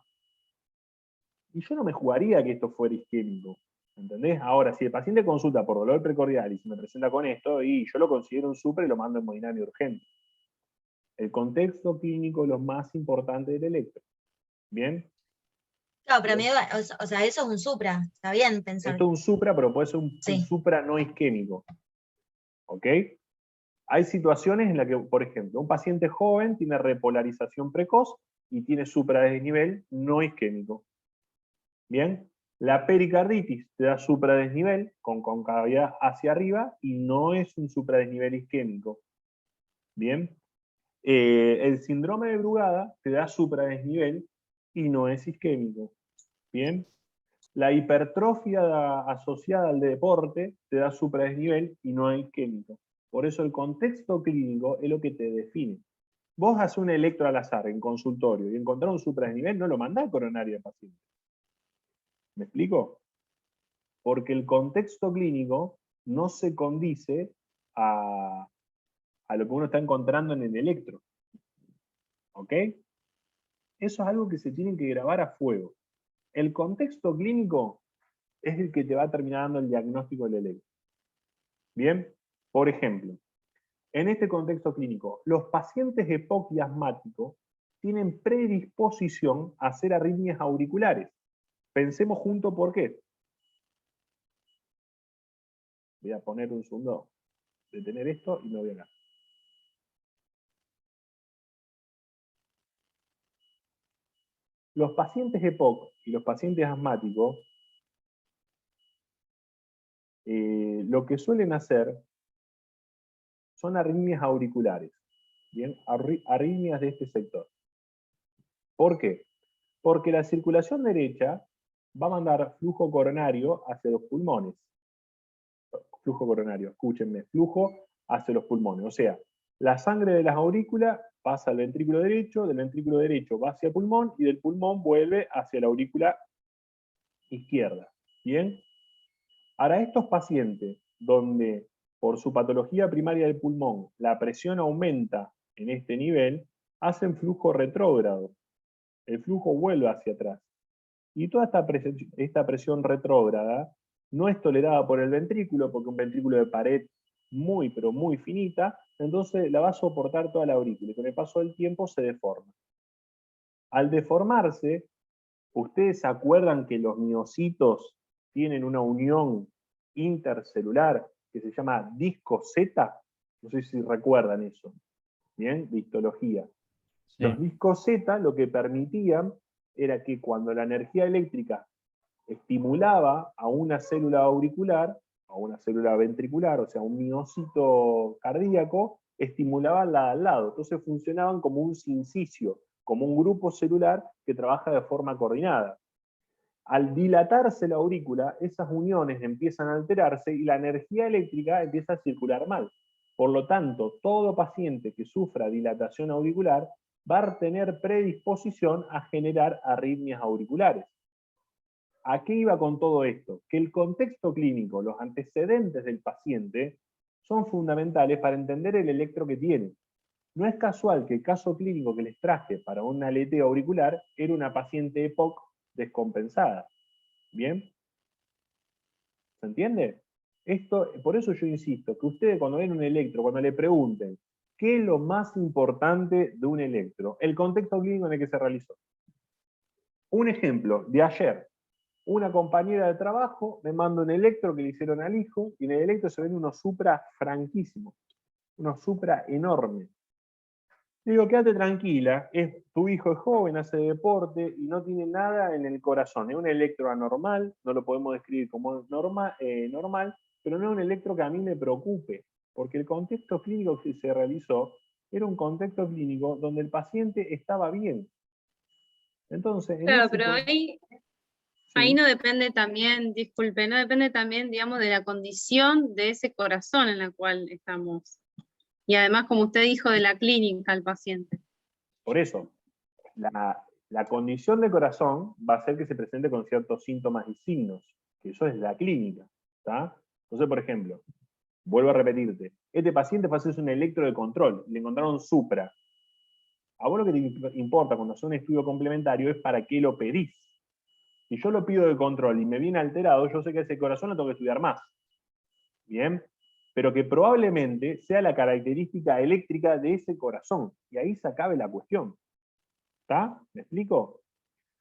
y yo no me jugaría que esto fuera isquémico, ¿entendés? Ahora, si el paciente consulta por dolor precordial y se me presenta con esto, y yo lo considero un supra y lo mando en hemodinamia urgente. El contexto clínico es lo más importante del electro. ¿Bien? Claro, pero amigo, o sea, eso es un supra, está bien pensar. Esto es un supra, pero puede ser un Sí. supra no isquémico. ¿Ok? Hay situaciones en las que, por ejemplo, un paciente joven tiene repolarización precoz y tiene supradesnivel no isquémico. ¿Bien? La pericarditis te da supradesnivel con concavidad hacia arriba y no es un supradesnivel isquémico. ¿Bien? El síndrome de Brugada te da supradesnivel y no es isquémico. ¿Bien? La hipertrofia asociada al deporte te da supradesnivel y no es isquémico. Por eso el contexto clínico es lo que te define. Vos haces un electro al azar en consultorio y encontrás un supradesnivel, no lo mandás al coronario al paciente. ¿Me explico? Porque el contexto clínico no se condice a lo que uno está encontrando en el electro. ¿Ok? Eso es algo que se tiene que grabar a fuego. El contexto clínico es el que te va a terminar dando el diagnóstico del electro. Bien, por ejemplo, en este contexto clínico, los pacientes EPOC y asmáticos tienen predisposición a hacer arritmias auriculares. Pensemos juntos por qué. Voy a poner un segundo, detener esto y me voy acá. Los pacientes EPOC y los pacientes asmáticos lo que suelen hacer son arritmias auriculares, ¿bien? Arritmias de este sector. ¿Por qué? Porque la circulación derecha va a mandar flujo coronario hacia los pulmones. Flujo coronario, escúchenme, flujo hacia los pulmones. O sea, la sangre de las aurículas pasa al ventrículo derecho, del ventrículo derecho va hacia el pulmón y del pulmón vuelve hacia la aurícula izquierda. ¿Bien? Ahora, estos pacientes donde por su patología primaria del pulmón la presión aumenta en este nivel, hacen flujo retrógrado. El flujo vuelve hacia atrás. Y toda esta presión retrógrada no es tolerada por el ventrículo, porque un ventrículo de pared muy, pero muy finita, entonces la va a soportar toda la aurícula, y con el paso del tiempo se deforma. Al deformarse, ¿ustedes se acuerdan que los miocitos tienen una unión intercelular que se llama disco Z? No sé si recuerdan eso. ¿Bien? De histología. Sí. Los discos Z lo que permitían era que cuando la energía eléctrica estimulaba a una célula auricular, a una célula ventricular, o sea, un miocito cardíaco, estimulaban la de al lado. Entonces funcionaban como un sincicio, como un grupo celular que trabaja de forma coordinada. Al dilatarse la aurícula, esas uniones empiezan a alterarse y la energía eléctrica empieza a circular mal. Por lo tanto, todo paciente que sufra dilatación auricular va a tener predisposición a generar arritmias auriculares. ¿A qué iba con todo esto? Que el contexto clínico, los antecedentes del paciente, son fundamentales para entender el electro que tiene. No es casual que el caso clínico que les traje para un aleteo auricular era una paciente EPOC descompensada. ¿Bien? ¿Se entiende? Esto, por eso yo insisto, que ustedes cuando ven un electro, cuando le pregunten, ¿qué es lo más importante de un electro? El contexto clínico en el que se realizó. Un ejemplo de ayer. Una compañera de trabajo me manda un electro que le hicieron al hijo, y en el electro se ven unos supra franquísimos, unos supra enormes. Le digo, quédate tranquila, tu hijo es joven, hace deporte y no tiene nada en el corazón. Es un electro anormal, no lo podemos describir como normal, pero no es un electro que a mí me preocupe, porque el contexto clínico que se realizó era un contexto clínico donde el paciente estaba bien. Entonces, Claro, pero ahí no depende también, disculpe, no depende también, digamos, de la condición de ese corazón en la cual estamos. Y además, como usted dijo, de la clínica al paciente. Por eso, La condición de corazón va a ser que se presente con ciertos síntomas y signos, que eso es la clínica, ¿está? Entonces, por ejemplo, vuelvo a repetirte, este paciente fue a hacerse un electro de control, le encontraron supra. A vos lo que te importa cuando haces un estudio complementario es para qué lo pedís. Si yo lo pido de control y me viene alterado, yo sé que ese corazón lo tengo que estudiar más. ¿Bien? Pero que probablemente sea la característica eléctrica de ese corazón. Y ahí se acabe la cuestión. ¿Está? ¿Me explico?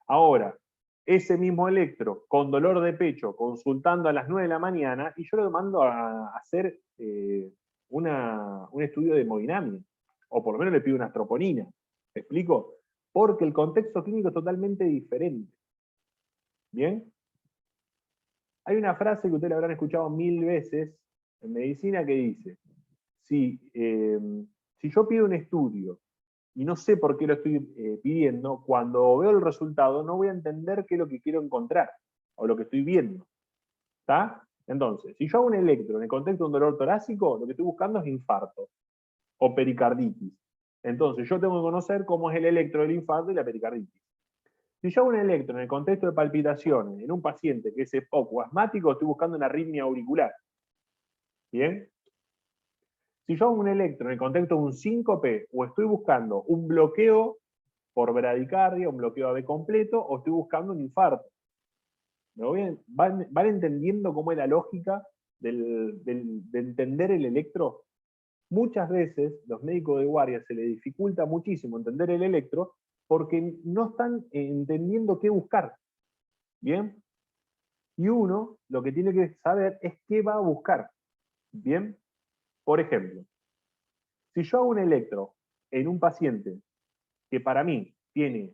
Ahora, ese mismo electro, con dolor de pecho, consultando a las 9 de la mañana, y yo lo mando a hacer un estudio de hemodinamia. O por lo menos le pido una troponina. ¿Me explico? Porque el contexto clínico es totalmente diferente. ¿Bien? Hay una frase que ustedes la habrán escuchado 1000 veces en medicina que dice, si yo pido un estudio y no sé por qué lo estoy pidiendo, cuando veo el resultado no voy a entender qué es lo que quiero encontrar, o lo que estoy viendo. ¿Está? Entonces, si yo hago un electro en el contexto de un dolor torácico, lo que estoy buscando es infarto o pericarditis. Entonces, yo tengo que conocer cómo es el electro del infarto y la pericarditis. Si yo hago un electro en el contexto de palpitaciones en un paciente que es EPOC o asmático, estoy buscando una arritmia auricular. ¿Bien? Si yo hago un electro en el contexto de un síncope, o estoy buscando un bloqueo por bradicardia, un bloqueo AV completo, o estoy buscando un infarto. ¿Van entendiendo cómo es la lógica de entender el electro? Muchas veces los médicos de guardia se les dificulta muchísimo entender el electro porque no están entendiendo qué buscar. ¿Bien? Y uno lo que tiene que saber es qué va a buscar. ¿Bien? Por ejemplo, si yo hago un electro en un paciente que para mí tiene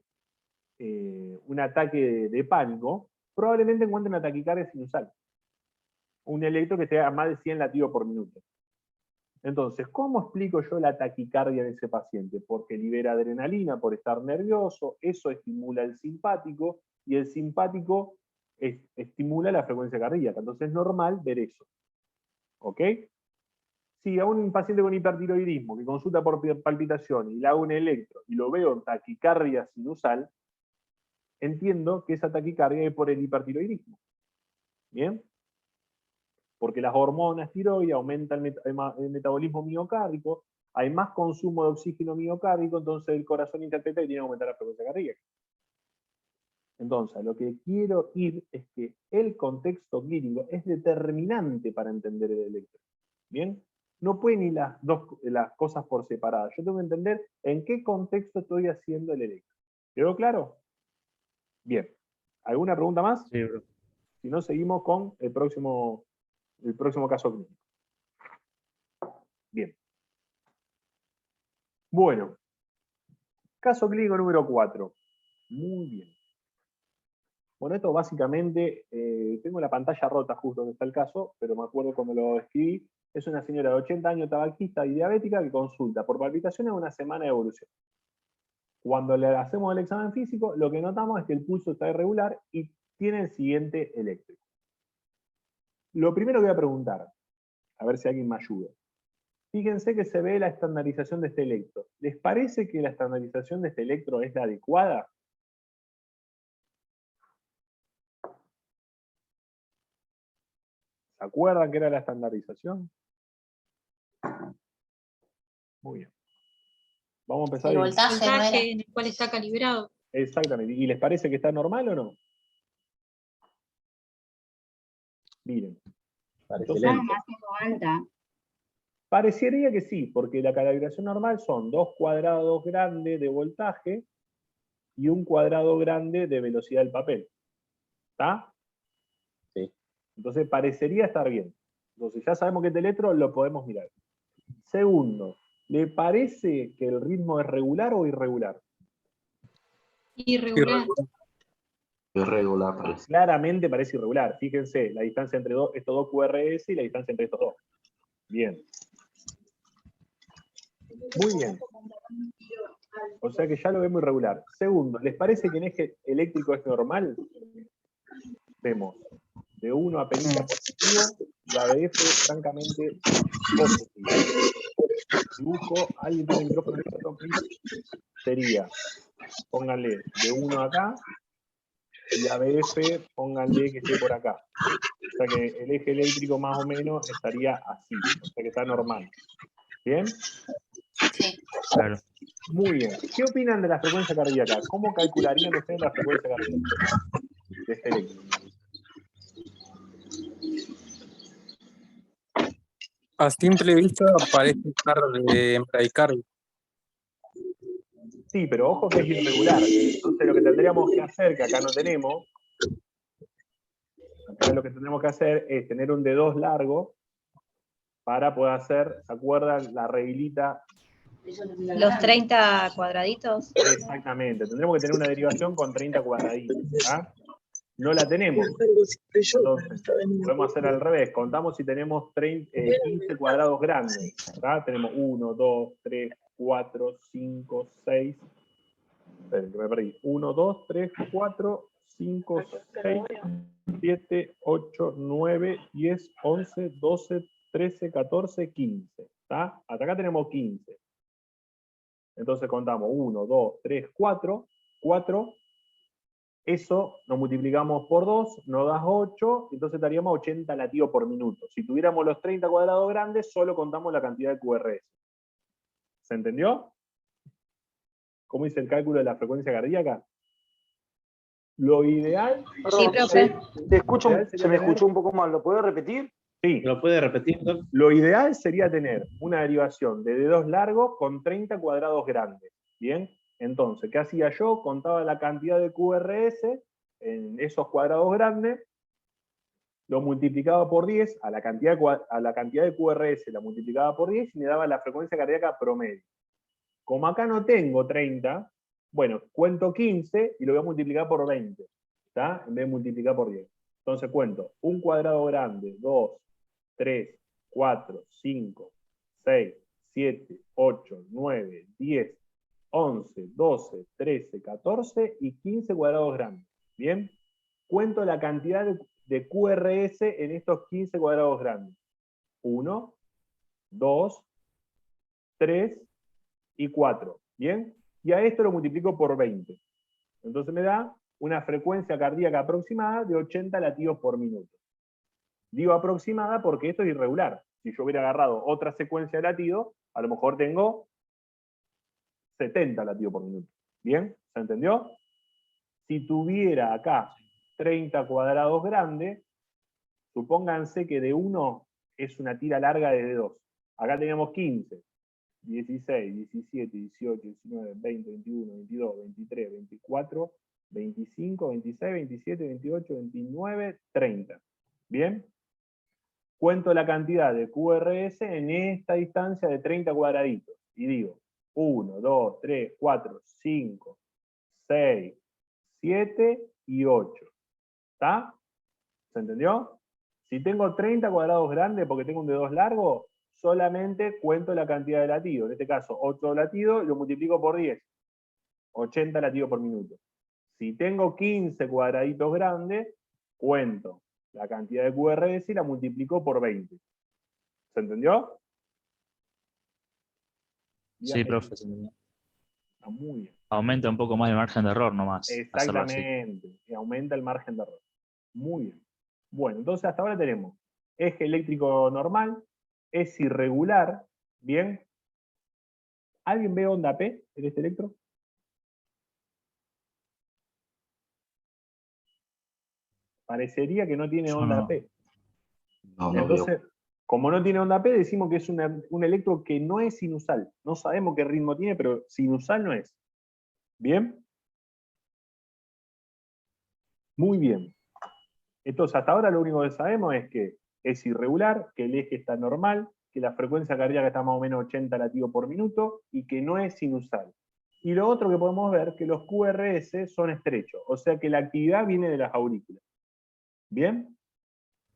un ataque de pánico, probablemente encuentre una taquicardia sinusal. Un electro que esté a más de 100 latidos por minuto. Entonces, ¿cómo explico yo la taquicardia de ese paciente? Porque libera adrenalina por estar nervioso, eso estimula el simpático, y el simpático estimula la frecuencia cardíaca. Entonces es normal ver eso. ¿Ok? Si a un paciente con hipertiroidismo que consulta por palpitación y le hago un electro y lo veo en taquicardia sinusal, entiendo que esa taquicardia es por el hipertiroidismo. ¿Bien? Porque las hormonas tiroides aumentan el metabolismo miocárdico, hay más consumo de oxígeno miocárdico, entonces el corazón interpreta y tiene que aumentar la frecuencia cardíaca. Entonces, lo que quiero ir es que el contexto clínico es determinante para entender el electro. ¿Bien? No pueden ir las cosas por separado. Yo tengo que entender en qué contexto estoy haciendo el electro. ¿Quedó claro? Bien. ¿Alguna pregunta más? Sí, bro. Si no, seguimos con el próximo caso clínico. Bien. Bueno. Caso clínico número 4. Muy bien. Bueno, esto básicamente, tengo la pantalla rota justo donde está el caso, pero me acuerdo cuando lo escribí. Es una señora de 80 años, tabaquista y diabética, que consulta por palpitaciones una semana de evolución. Cuando le hacemos el examen físico, lo que notamos es que el pulso está irregular y tiene el siguiente eléctrico. Lo primero que voy a preguntar, a ver si alguien me ayuda. Fíjense que se ve la estandarización de este electro. ¿Les parece que la estandarización de este electro es la adecuada? ¿Se acuerdan que era la estandarización? Muy bien. Vamos a empezar. El voltaje no era. En el cual está calibrado. Exactamente. ¿Y les parece que está normal o no? Miren. Parecería que sí, porque la calibración normal son 2 cuadrados grandes de voltaje y 1 cuadrado grande de velocidad del papel. ¿Está? Sí. Entonces parecería estar bien. Entonces ya sabemos que este electro lo podemos mirar. Segundo, ¿le parece que el ritmo es regular o irregular? Irregular. Irregular parece. Claramente parece irregular. Fíjense, la distancia entre estos dos QRS y la distancia entre estos dos. Bien. Muy bien. O sea que ya lo vemos irregular. Segundo, ¿les parece que en eje eléctrico es normal? Vemos de 1 a penita positivo y ABF francamente positivo. Dibujo, ¿alguien tiene el micrófono abierto? Sería pónganle de 1 acá, y ABF, pónganle que esté por acá. O sea que el eje eléctrico más o menos estaría así, o sea que está normal. ¿Bien? Claro. Muy bien. ¿Qué opinan de la frecuencia cardíaca? ¿Cómo calcularían ustedes la frecuencia cardíaca de este eléctrico? A simple vista parece estar en bradicardia. Sí, pero ojo que es irregular. Entonces lo que tendríamos que hacer, que acá no tenemos, acá lo que tendremos que hacer es tener un D2 largo para poder hacer, ¿se acuerdan? La reglita. Los 30 cuadraditos. Exactamente. Tendremos que tener una derivación con 30 cuadraditos. ¿Ah? No la tenemos. Entonces, podemos hacer al revés. Contamos si tenemos 15 cuadrados grandes. ¿Ah? Tenemos 1, 2, 3, 4, 5, 6. Esperen, que me perdí. 1, 2, 3, 4, 5, 6, 7, 8, 9, 10, 11, 12, 13, 14, 15. ¿Tá? Hasta acá tenemos 15. Entonces contamos 1, 2, 3, 4. 4. Eso lo multiplicamos por 2, nos da 8, entonces estaríamos 80 latidos por minuto. Si tuviéramos los 30 cuadrados grandes, solo contamos la cantidad de QRS. ¿Se entendió? ¿Cómo hice el cálculo de la frecuencia cardíaca? Lo ideal... Sí, profe. Te escucho, se me escuchó un poco mal, ¿lo puedo repetir? Sí. ¿Lo puede repetir, Doc? Lo ideal sería tener una derivación de D2 largo con 30 cuadrados grandes. ¿Bien? Entonces, ¿qué hacía yo? Contaba la cantidad de QRS en esos cuadrados grandes, lo multiplicaba por 10, a la cantidad de QRS la multiplicaba por 10 y me daba la frecuencia cardíaca promedio. Como acá no tengo 30, bueno, cuento 15 y lo voy a multiplicar por 20, ¿está? En vez de multiplicar por 10. Entonces cuento un cuadrado grande, 2, 3, 4, 5, 6, 7, 8, 9, 10, 11, 12, 13, 14 y 15 cuadrados grandes. ¿Bien? Cuento la cantidad de QRS en estos 15 cuadrados grandes. 1, 2, 3 y 4. ¿Bien? Y a esto lo multiplico por 20. Entonces me da una frecuencia cardíaca aproximada de 80 latidos por minuto. Digo aproximada porque esto es irregular. Si yo hubiera agarrado otra secuencia de latidos, a lo mejor tengo 70 latidos por minuto. ¿Bien? ¿Se entendió? Si tuviera acá 30 cuadrados grandes, supónganse que de 1 es una tira larga de 2. Acá tenemos 15, 16, 17, 18, 19, 20, 21, 22, 23, 24, 25, 26, 27, 28, 29, 30. ¿Bien? Cuento la cantidad de QRS en esta distancia de 30 cuadraditos. Y digo, 1, 2, 3, 4, 5, 6, 7 y 8. ¿Está? ¿Se entendió? Si tengo 30 cuadrados grandes porque tengo un D2 largo, solamente cuento la cantidad de latidos. En este caso, 8 latidos y lo multiplico por 10. 80 latidos por minuto. Si tengo 15 cuadraditos grandes, cuento la cantidad de QRS y la multiplico por 20. ¿Se entendió? Sí, profe. Está muy bien. Aumenta un poco más el margen de error nomás. Exactamente. Y aumenta el margen de error. Muy bien. Bueno, entonces hasta ahora tenemos eje eléctrico normal, es irregular, ¿bien? ¿Alguien ve onda P en este electro? Parecería que no tiene onda P. Entonces, como no tiene onda P, decimos que es un electro que no es sinusal. No sabemos qué ritmo tiene, pero sinusal no es. ¿Bien? Muy bien. Entonces, hasta ahora lo único que sabemos es que es irregular, que el eje está normal, que la frecuencia cardíaca está más o menos 80 latidos por minuto y que no es sinusal. Y lo otro que podemos ver, que los QRS son estrechos, o sea que la actividad viene de las aurículas. ¿Bien?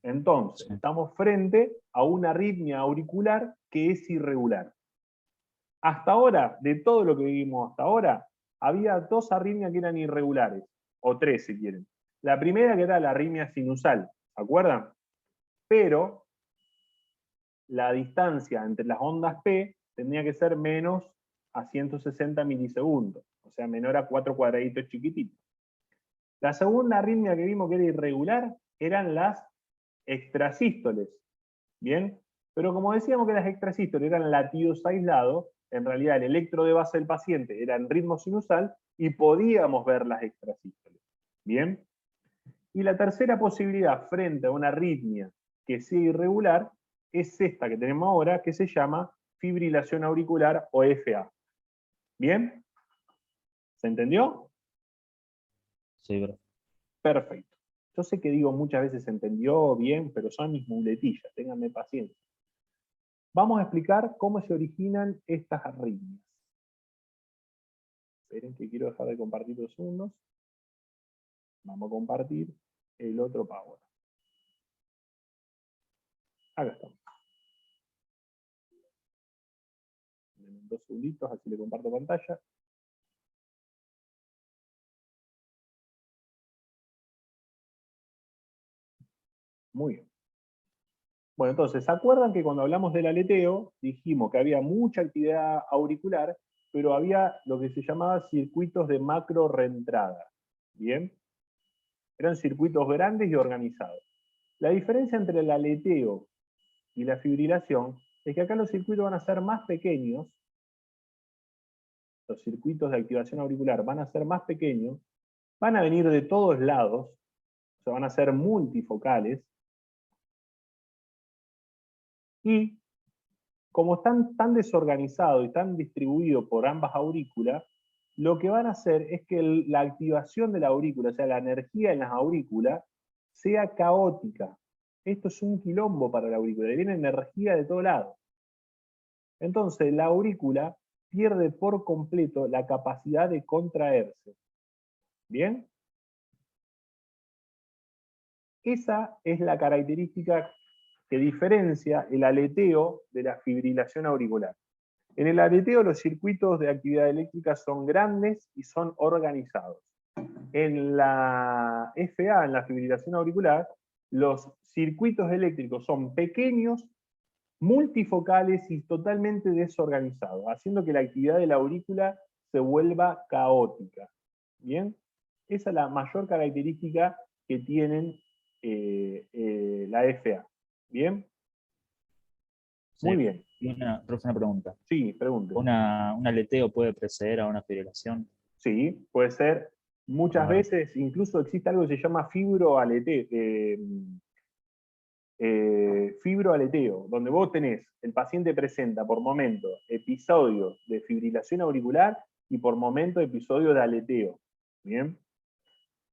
Entonces, estamos frente a una arritmia auricular que es irregular. Hasta ahora, de todo lo que vimos hasta ahora, había 2 arritmias que eran irregulares, o 3 si quieren. La primera que era la arritmia sinusal, ¿se acuerdan? Pero la distancia entre las ondas P tendría que ser menos a 160 milisegundos, o sea, menor a 4 cuadraditos chiquititos. La segunda arritmia que vimos que era irregular eran las extrasístoles, ¿bien? Pero como decíamos que las extrasístoles eran latidos aislados, en realidad el electro de base del paciente era en ritmo sinusal y podíamos ver las extrasístoles, ¿bien? Y la tercera posibilidad frente a una arritmia que sea irregular es esta que tenemos ahora, que se llama fibrilación auricular o FA. ¿Bien? ¿Se entendió? Sí, bro. Perfecto. Yo sé que digo muchas veces se entendió bien, pero son mis muletillas, ténganme paciencia. Vamos a explicar cómo se originan estas arritmias. Esperen que quiero dejar de compartir 2 segundos. Vamos a compartir el otro Power. Acá estamos. 2 segunditos, así le comparto pantalla. Muy bien. Bueno, entonces, ¿se acuerdan que cuando hablamos del aleteo, dijimos que había mucha actividad auricular, pero había lo que se llamaba circuitos de macro reentrada? ¿Bien? Eran circuitos grandes y organizados. La diferencia entre el aleteo y la fibrilación es que acá los circuitos van a ser más pequeños, los circuitos de activación auricular van a ser más pequeños, van a venir de todos lados, o sea, van a ser multifocales, y como están tan desorganizados y tan distribuidos por ambas aurículas, lo que van a hacer es que la activación de la aurícula, o sea, la energía en las aurículas, sea caótica. Esto es un quilombo para la aurícula, le viene energía de todo lado. Entonces, la aurícula pierde por completo la capacidad de contraerse. ¿Bien? Esa es la característica que diferencia el aleteo de la fibrilación auricular. En el aleteo los circuitos de actividad eléctrica son grandes y son organizados. En la FA, en la fibrilación auricular, los circuitos eléctricos son pequeños, multifocales y totalmente desorganizados, haciendo que la actividad de la aurícula se vuelva caótica. ¿Bien? Esa es la mayor característica que tienen la FA. ¿Bien? Sí. Muy bien. Y profe, una pregunta. Sí, pregunte. ¿Un aleteo puede preceder a una fibrilación? Sí, puede ser. Muchas veces incluso existe algo que se llama fibroaleteo, donde vos tenés, el paciente presenta por momento episodios de fibrilación auricular y por momento episodios de aleteo. ¿Bien?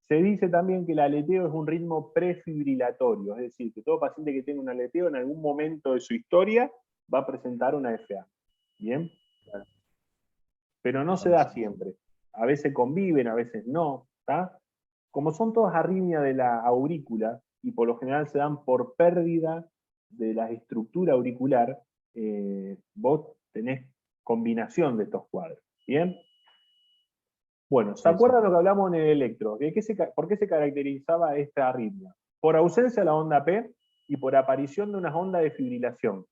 Se dice también que el aleteo es un ritmo prefibrilatorio, es decir, que todo paciente que tenga un aleteo en algún momento de su historia va a presentar una FA. ¿Bien? Claro. Pero no se da siempre. A veces conviven, a veces no. ¿Tá? Como son todas arritmias de la aurícula, y por lo general se dan por pérdida de la estructura auricular, vos tenés combinación de estos cuadros. ¿Bien? Bueno, ¿se acuerdan lo que hablamos en el electro? ¿Por qué se caracterizaba esta arritmia? Por ausencia de la onda P y por aparición de unas ondas de fibrilación.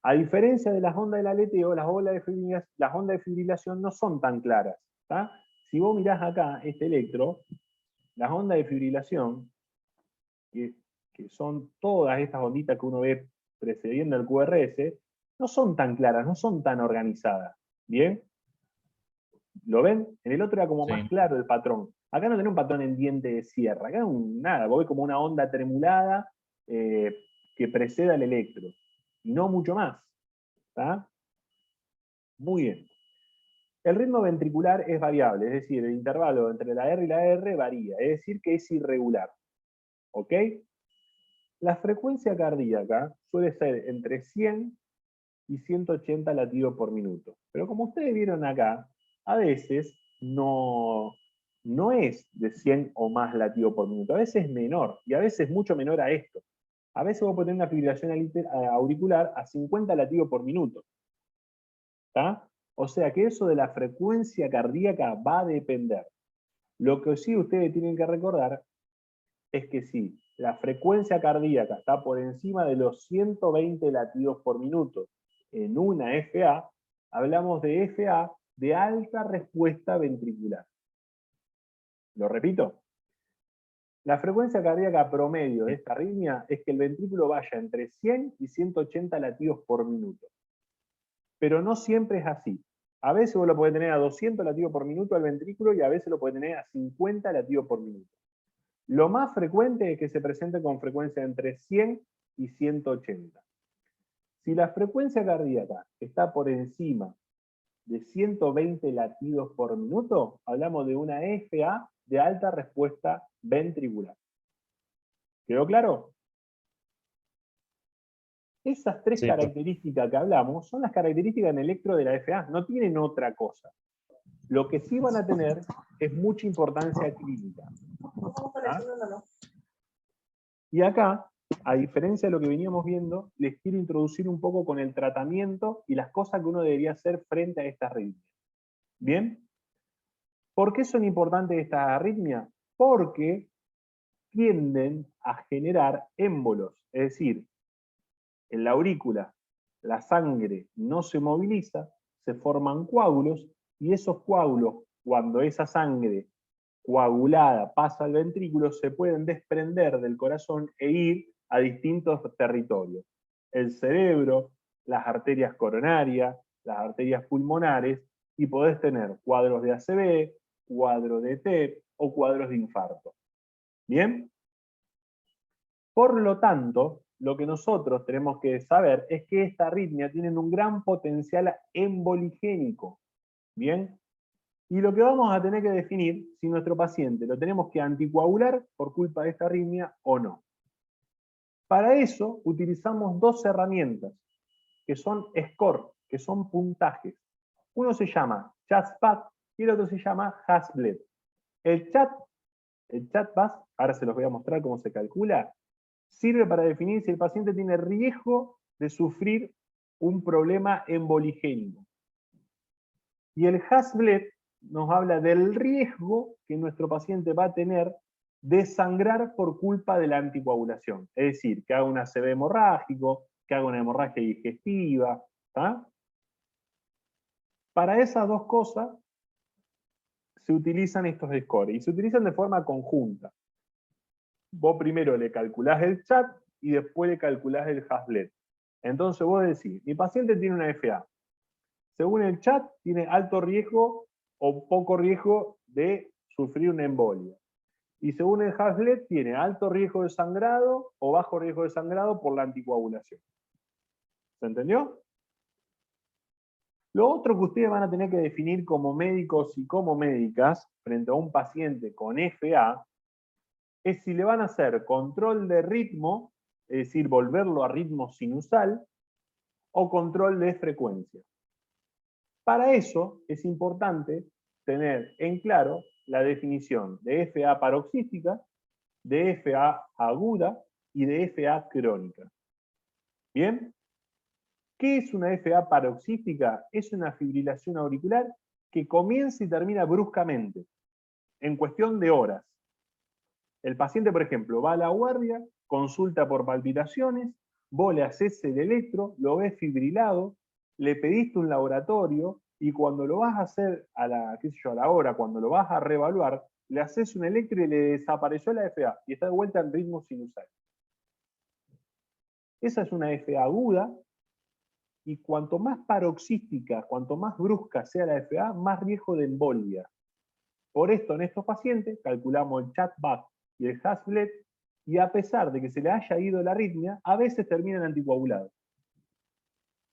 A diferencia de las ondas del aleteo, las ondas de fibrilación no son tan claras. ¿Tá? Si vos mirás acá este electro, las ondas de fibrilación, que son todas estas onditas que uno ve precediendo el QRS, no son tan claras, no son tan organizadas. ¿Bien? ¿Lo ven? En el otro era como más claro el patrón. Acá no tenés un patrón en diente de sierra, acá nada, vos ves como una onda tremulada que precede al electro. Y no mucho más. ¿Está? Muy bien. El ritmo ventricular es variable, es decir, el intervalo entre la R y la R varía, es decir, que es irregular. ¿Ok? La frecuencia cardíaca suele ser entre 100 y 180 latidos por minuto. Pero como ustedes vieron acá, a veces no es de 100 o más latidos por minuto, a veces es menor, y a veces mucho menor a esto. A veces vos podés tener una fibrilación auricular a 50 latidos por minuto. ¿Está? O sea que eso de la frecuencia cardíaca va a depender. Lo que sí ustedes tienen que recordar es que si la frecuencia cardíaca está por encima de los 120 latidos por minuto en una FA, hablamos de FA de alta respuesta ventricular. Lo repito. La frecuencia cardíaca promedio de esta arritmia es que el ventrículo vaya entre 100 y 180 latidos por minuto. Pero no siempre es así. A veces vos lo podés tener a 200 latidos por minuto al ventrículo y a veces lo podés tener a 50 latidos por minuto. Lo más frecuente es que se presente con frecuencia entre 100 y 180. Si la frecuencia cardíaca está por encima de 120 latidos por minuto, hablamos de una FA de alta respuesta ventricular. ¿Quedó claro? Esas tres Sí, características que hablamos son las características en electro de la FA, no tienen otra cosa. Lo que sí van a tener es mucha importancia clínica. ¿Ah? Y acá, a diferencia de lo que veníamos viendo, les quiero introducir un poco con el tratamiento y las cosas que uno debería hacer frente a estas arritmias. ¿Bien? ¿Por qué son importantes estas arritmias? Porque tienden a generar émbolos, es decir, en la aurícula la sangre no se moviliza, se forman coágulos, y esos coágulos, cuando esa sangre coagulada pasa al ventrículo, se pueden desprender del corazón e ir a distintos territorios. El cerebro, las arterias coronarias, las arterias pulmonares, y podés tener cuadros de ACV, cuadros de TEP o cuadros de infarto. ¿Bien? Por lo tanto, lo que nosotros tenemos que saber es que esta arritmia tiene un gran potencial emboligénico. ¿Bien? Y lo que vamos a tener que definir si nuestro paciente lo tenemos que anticoagular por culpa de esta arritmia o no. Para eso utilizamos dos herramientas, que son score, que son puntajes. Uno se llama CHA2-SPAT y el otro se llama Hasbled. El CHA2-SPAT, ahora se los voy a mostrar cómo se calcula, sirve para definir si el paciente tiene riesgo de sufrir un problema emboligénico. Y el Hasbled nos habla del riesgo que nuestro paciente va a tener de sangrar por culpa de la anticoagulación. Es decir, que haga un ACV hemorrágico, que haga una hemorragia digestiva. ¿Tá? Para esas dos cosas se utilizan estos scores y se utilizan de forma conjunta. Vos primero le calculás el CHAT y después le calculás el Hasbled. Entonces vos decís, mi paciente tiene una FA. Según el CHAT, tiene alto riesgo o poco riesgo de sufrir una embolia. Y según el Hasbled, tiene alto riesgo de sangrado o bajo riesgo de sangrado por la anticoagulación. ¿Se entendió? Lo otro que ustedes van a tener que definir como médicos y como médicas frente a un paciente con FA es si le van a hacer control de ritmo, es decir, volverlo a ritmo sinusal, o control de frecuencia. Para eso es importante tener en claro la definición de FA paroxística, de FA aguda y de FA crónica. ¿Bien? ¿Qué es una FA paroxística? Es una fibrilación auricular que comienza y termina bruscamente, en cuestión de horas. El paciente, por ejemplo, va a la guardia, consulta por palpitaciones, vos le haces el electro, lo ves fibrilado, le pediste un laboratorio, y cuando lo vas a hacer a la, qué sé yo, a la hora, cuando lo vas a reevaluar, le haces un electro y le desapareció la FA, y está de vuelta en ritmo sinusal. Esa es una FA aguda, y cuanto más paroxística, cuanto más brusca sea la FA, más riesgo de embolia. Por esto, en estos pacientes, calculamos el CHA2-SPAT y el Hasbled, y a pesar de que se le haya ido la arritmia, a veces terminan anticoagulados.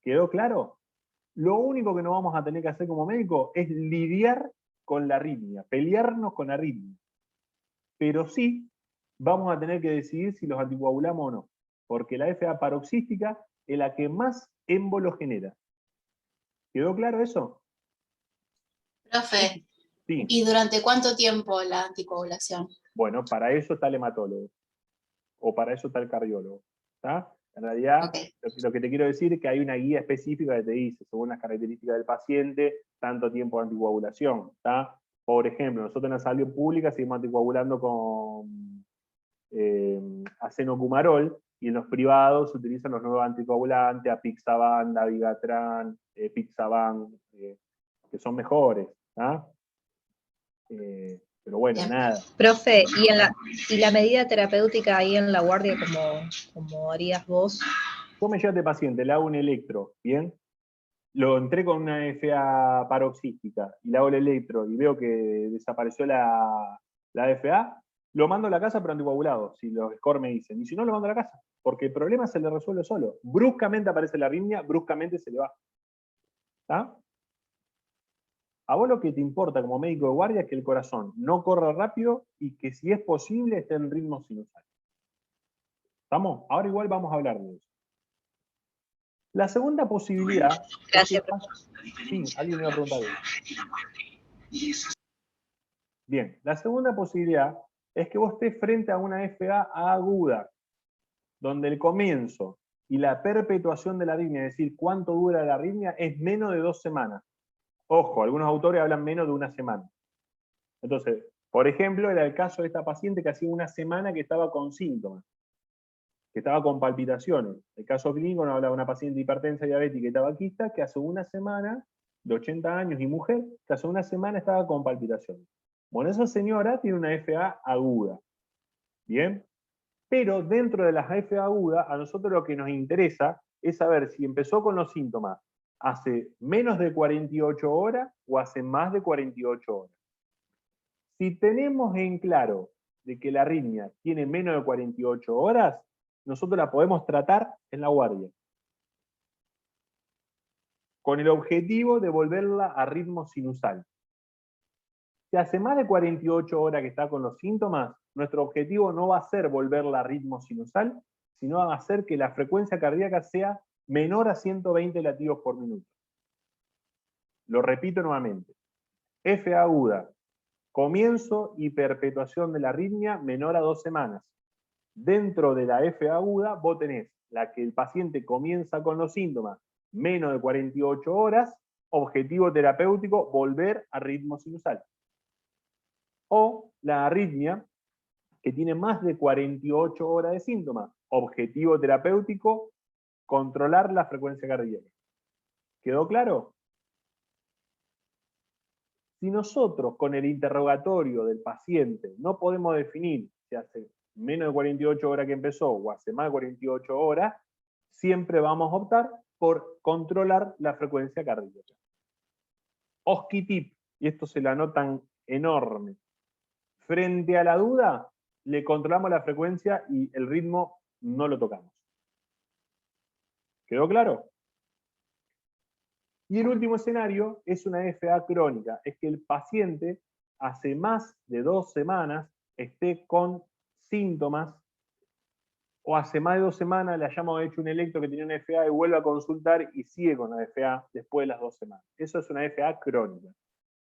¿Quedó claro? Lo único que no vamos a tener que hacer como médico es lidiar con la arritmia, pelearnos con la arritmia. Pero sí vamos a tener que decidir si los anticoagulamos o no, porque la FA paroxística es la que más émbolo genera. ¿Quedó claro eso? Profe, Sí. ¿y durante cuánto tiempo la anticoagulación? Bueno, para eso está el hematólogo, o para eso está el cardiólogo. ¿Tá? En realidad, lo que te quiero decir es que hay una guía específica que te dice, según las características del paciente, tanto tiempo de anticoagulación. ¿Tá? Por ejemplo, nosotros en la salud pública seguimos anticoagulando con acenocumarol, y en los privados se utilizan los nuevos anticoagulantes, apixaban, dabigatran, pixaban, que son mejores. ¿Ah? Pero bueno, nada. Profe, ¿y la medida terapéutica ahí en la guardia como harías vos? Vos me llevaste paciente, le hago un electro, ¿bien? Lo entré con una FA paroxística y le hago el electro y veo que desapareció la FA, lo mando a la casa pero anticoagulado, si los scores me dicen. Y si no, lo mando a la casa, porque el problema se le resuelve solo. Bruscamente aparece la arritmia, bruscamente se le va. ¿Está? A vos lo que te importa como médico de guardia es que el corazón no corra rápido y que si es posible esté en ritmo sinusal. ¿Estamos? Ahora igual vamos a hablar de eso. La segunda posibilidad... Gracias, Sí, alguien me iba a preguntar algo. Bien, la segunda posibilidad es que vos estés frente a una FA aguda, donde el comienzo y la perpetuación de la arritmia, es decir, cuánto dura la arritmia, es menos de 2 semanas. Ojo, algunos autores hablan menos de 1 semana. Entonces, por ejemplo, era el caso de esta paciente que hacía 1 semana que estaba con síntomas, que estaba con palpitaciones. El caso clínico nos habla de una paciente hipertensa, diabética y tabaquista que hace 1 semana, de 80 años y mujer, que hace 1 semana estaba con palpitaciones. Bueno, esa señora tiene una FA aguda. ¿Bien? Pero dentro de las FA agudas, a nosotros lo que nos interesa es saber si empezó con los síntomas hace menos de 48 horas o hace más de 48 horas. Si tenemos en claro de que la arritmia tiene menos de 48 horas, nosotros la podemos tratar en la guardia, con el objetivo de volverla a ritmo sinusal. Si hace más de 48 horas que está con los síntomas, nuestro objetivo no va a ser volverla a ritmo sinusal, sino va a ser que la frecuencia cardíaca sea menor a 120 latidos por minuto. Lo repito nuevamente. FA aguda, comienzo y perpetuación de la arritmia menor a 2 semanas. Dentro de la FA aguda, vos tenés la que el paciente comienza con los síntomas menos de 48 horas, objetivo terapéutico, volver a ritmo sinusal. O la arritmia, que tiene más de 48 horas de síntomas, objetivo terapéutico, controlar la frecuencia cardíaca. ¿Quedó claro? Si nosotros con el interrogatorio del paciente no podemos definir si hace menos de 48 horas que empezó o hace más de 48 horas, siempre vamos a optar por controlar la frecuencia cardíaca. Osquitip, y esto se la anotan enorme. Frente a la duda, le controlamos la frecuencia y el ritmo no lo tocamos. ¿Quedó claro? Y el último escenario es una FA crónica, es que el paciente hace más de 2 semanas esté con síntomas, o hace más de 2 semanas le hayamos hecho un electro que tenía una FA y vuelve a consultar y sigue con la FA después de las 2 semanas. Eso es una FA crónica.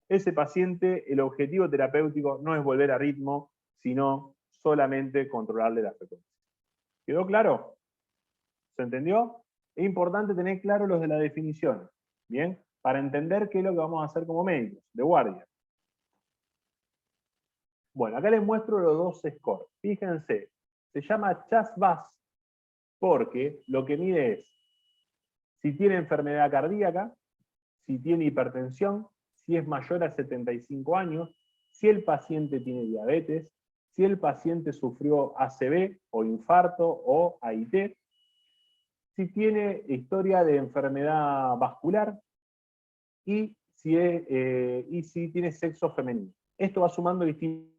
Ese paciente, el objetivo terapéutico no es volver a ritmo, sino solamente controlarle la frecuencia. ¿Quedó claro? ¿Se entendió? Es importante tener claro los de la definición. ¿Bien? Para entender qué es lo que vamos a hacer como médicos, de guardia. Bueno, acá les muestro los 2 scores. Fíjense, se llama CHAS-VAS porque lo que mide es si tiene enfermedad cardíaca, si tiene hipertensión, si es mayor a 75 años, si el paciente tiene diabetes, si el paciente sufrió ACV o infarto o AIT, si tiene historia de enfermedad vascular y si tiene sexo femenino. Esto va sumando distintos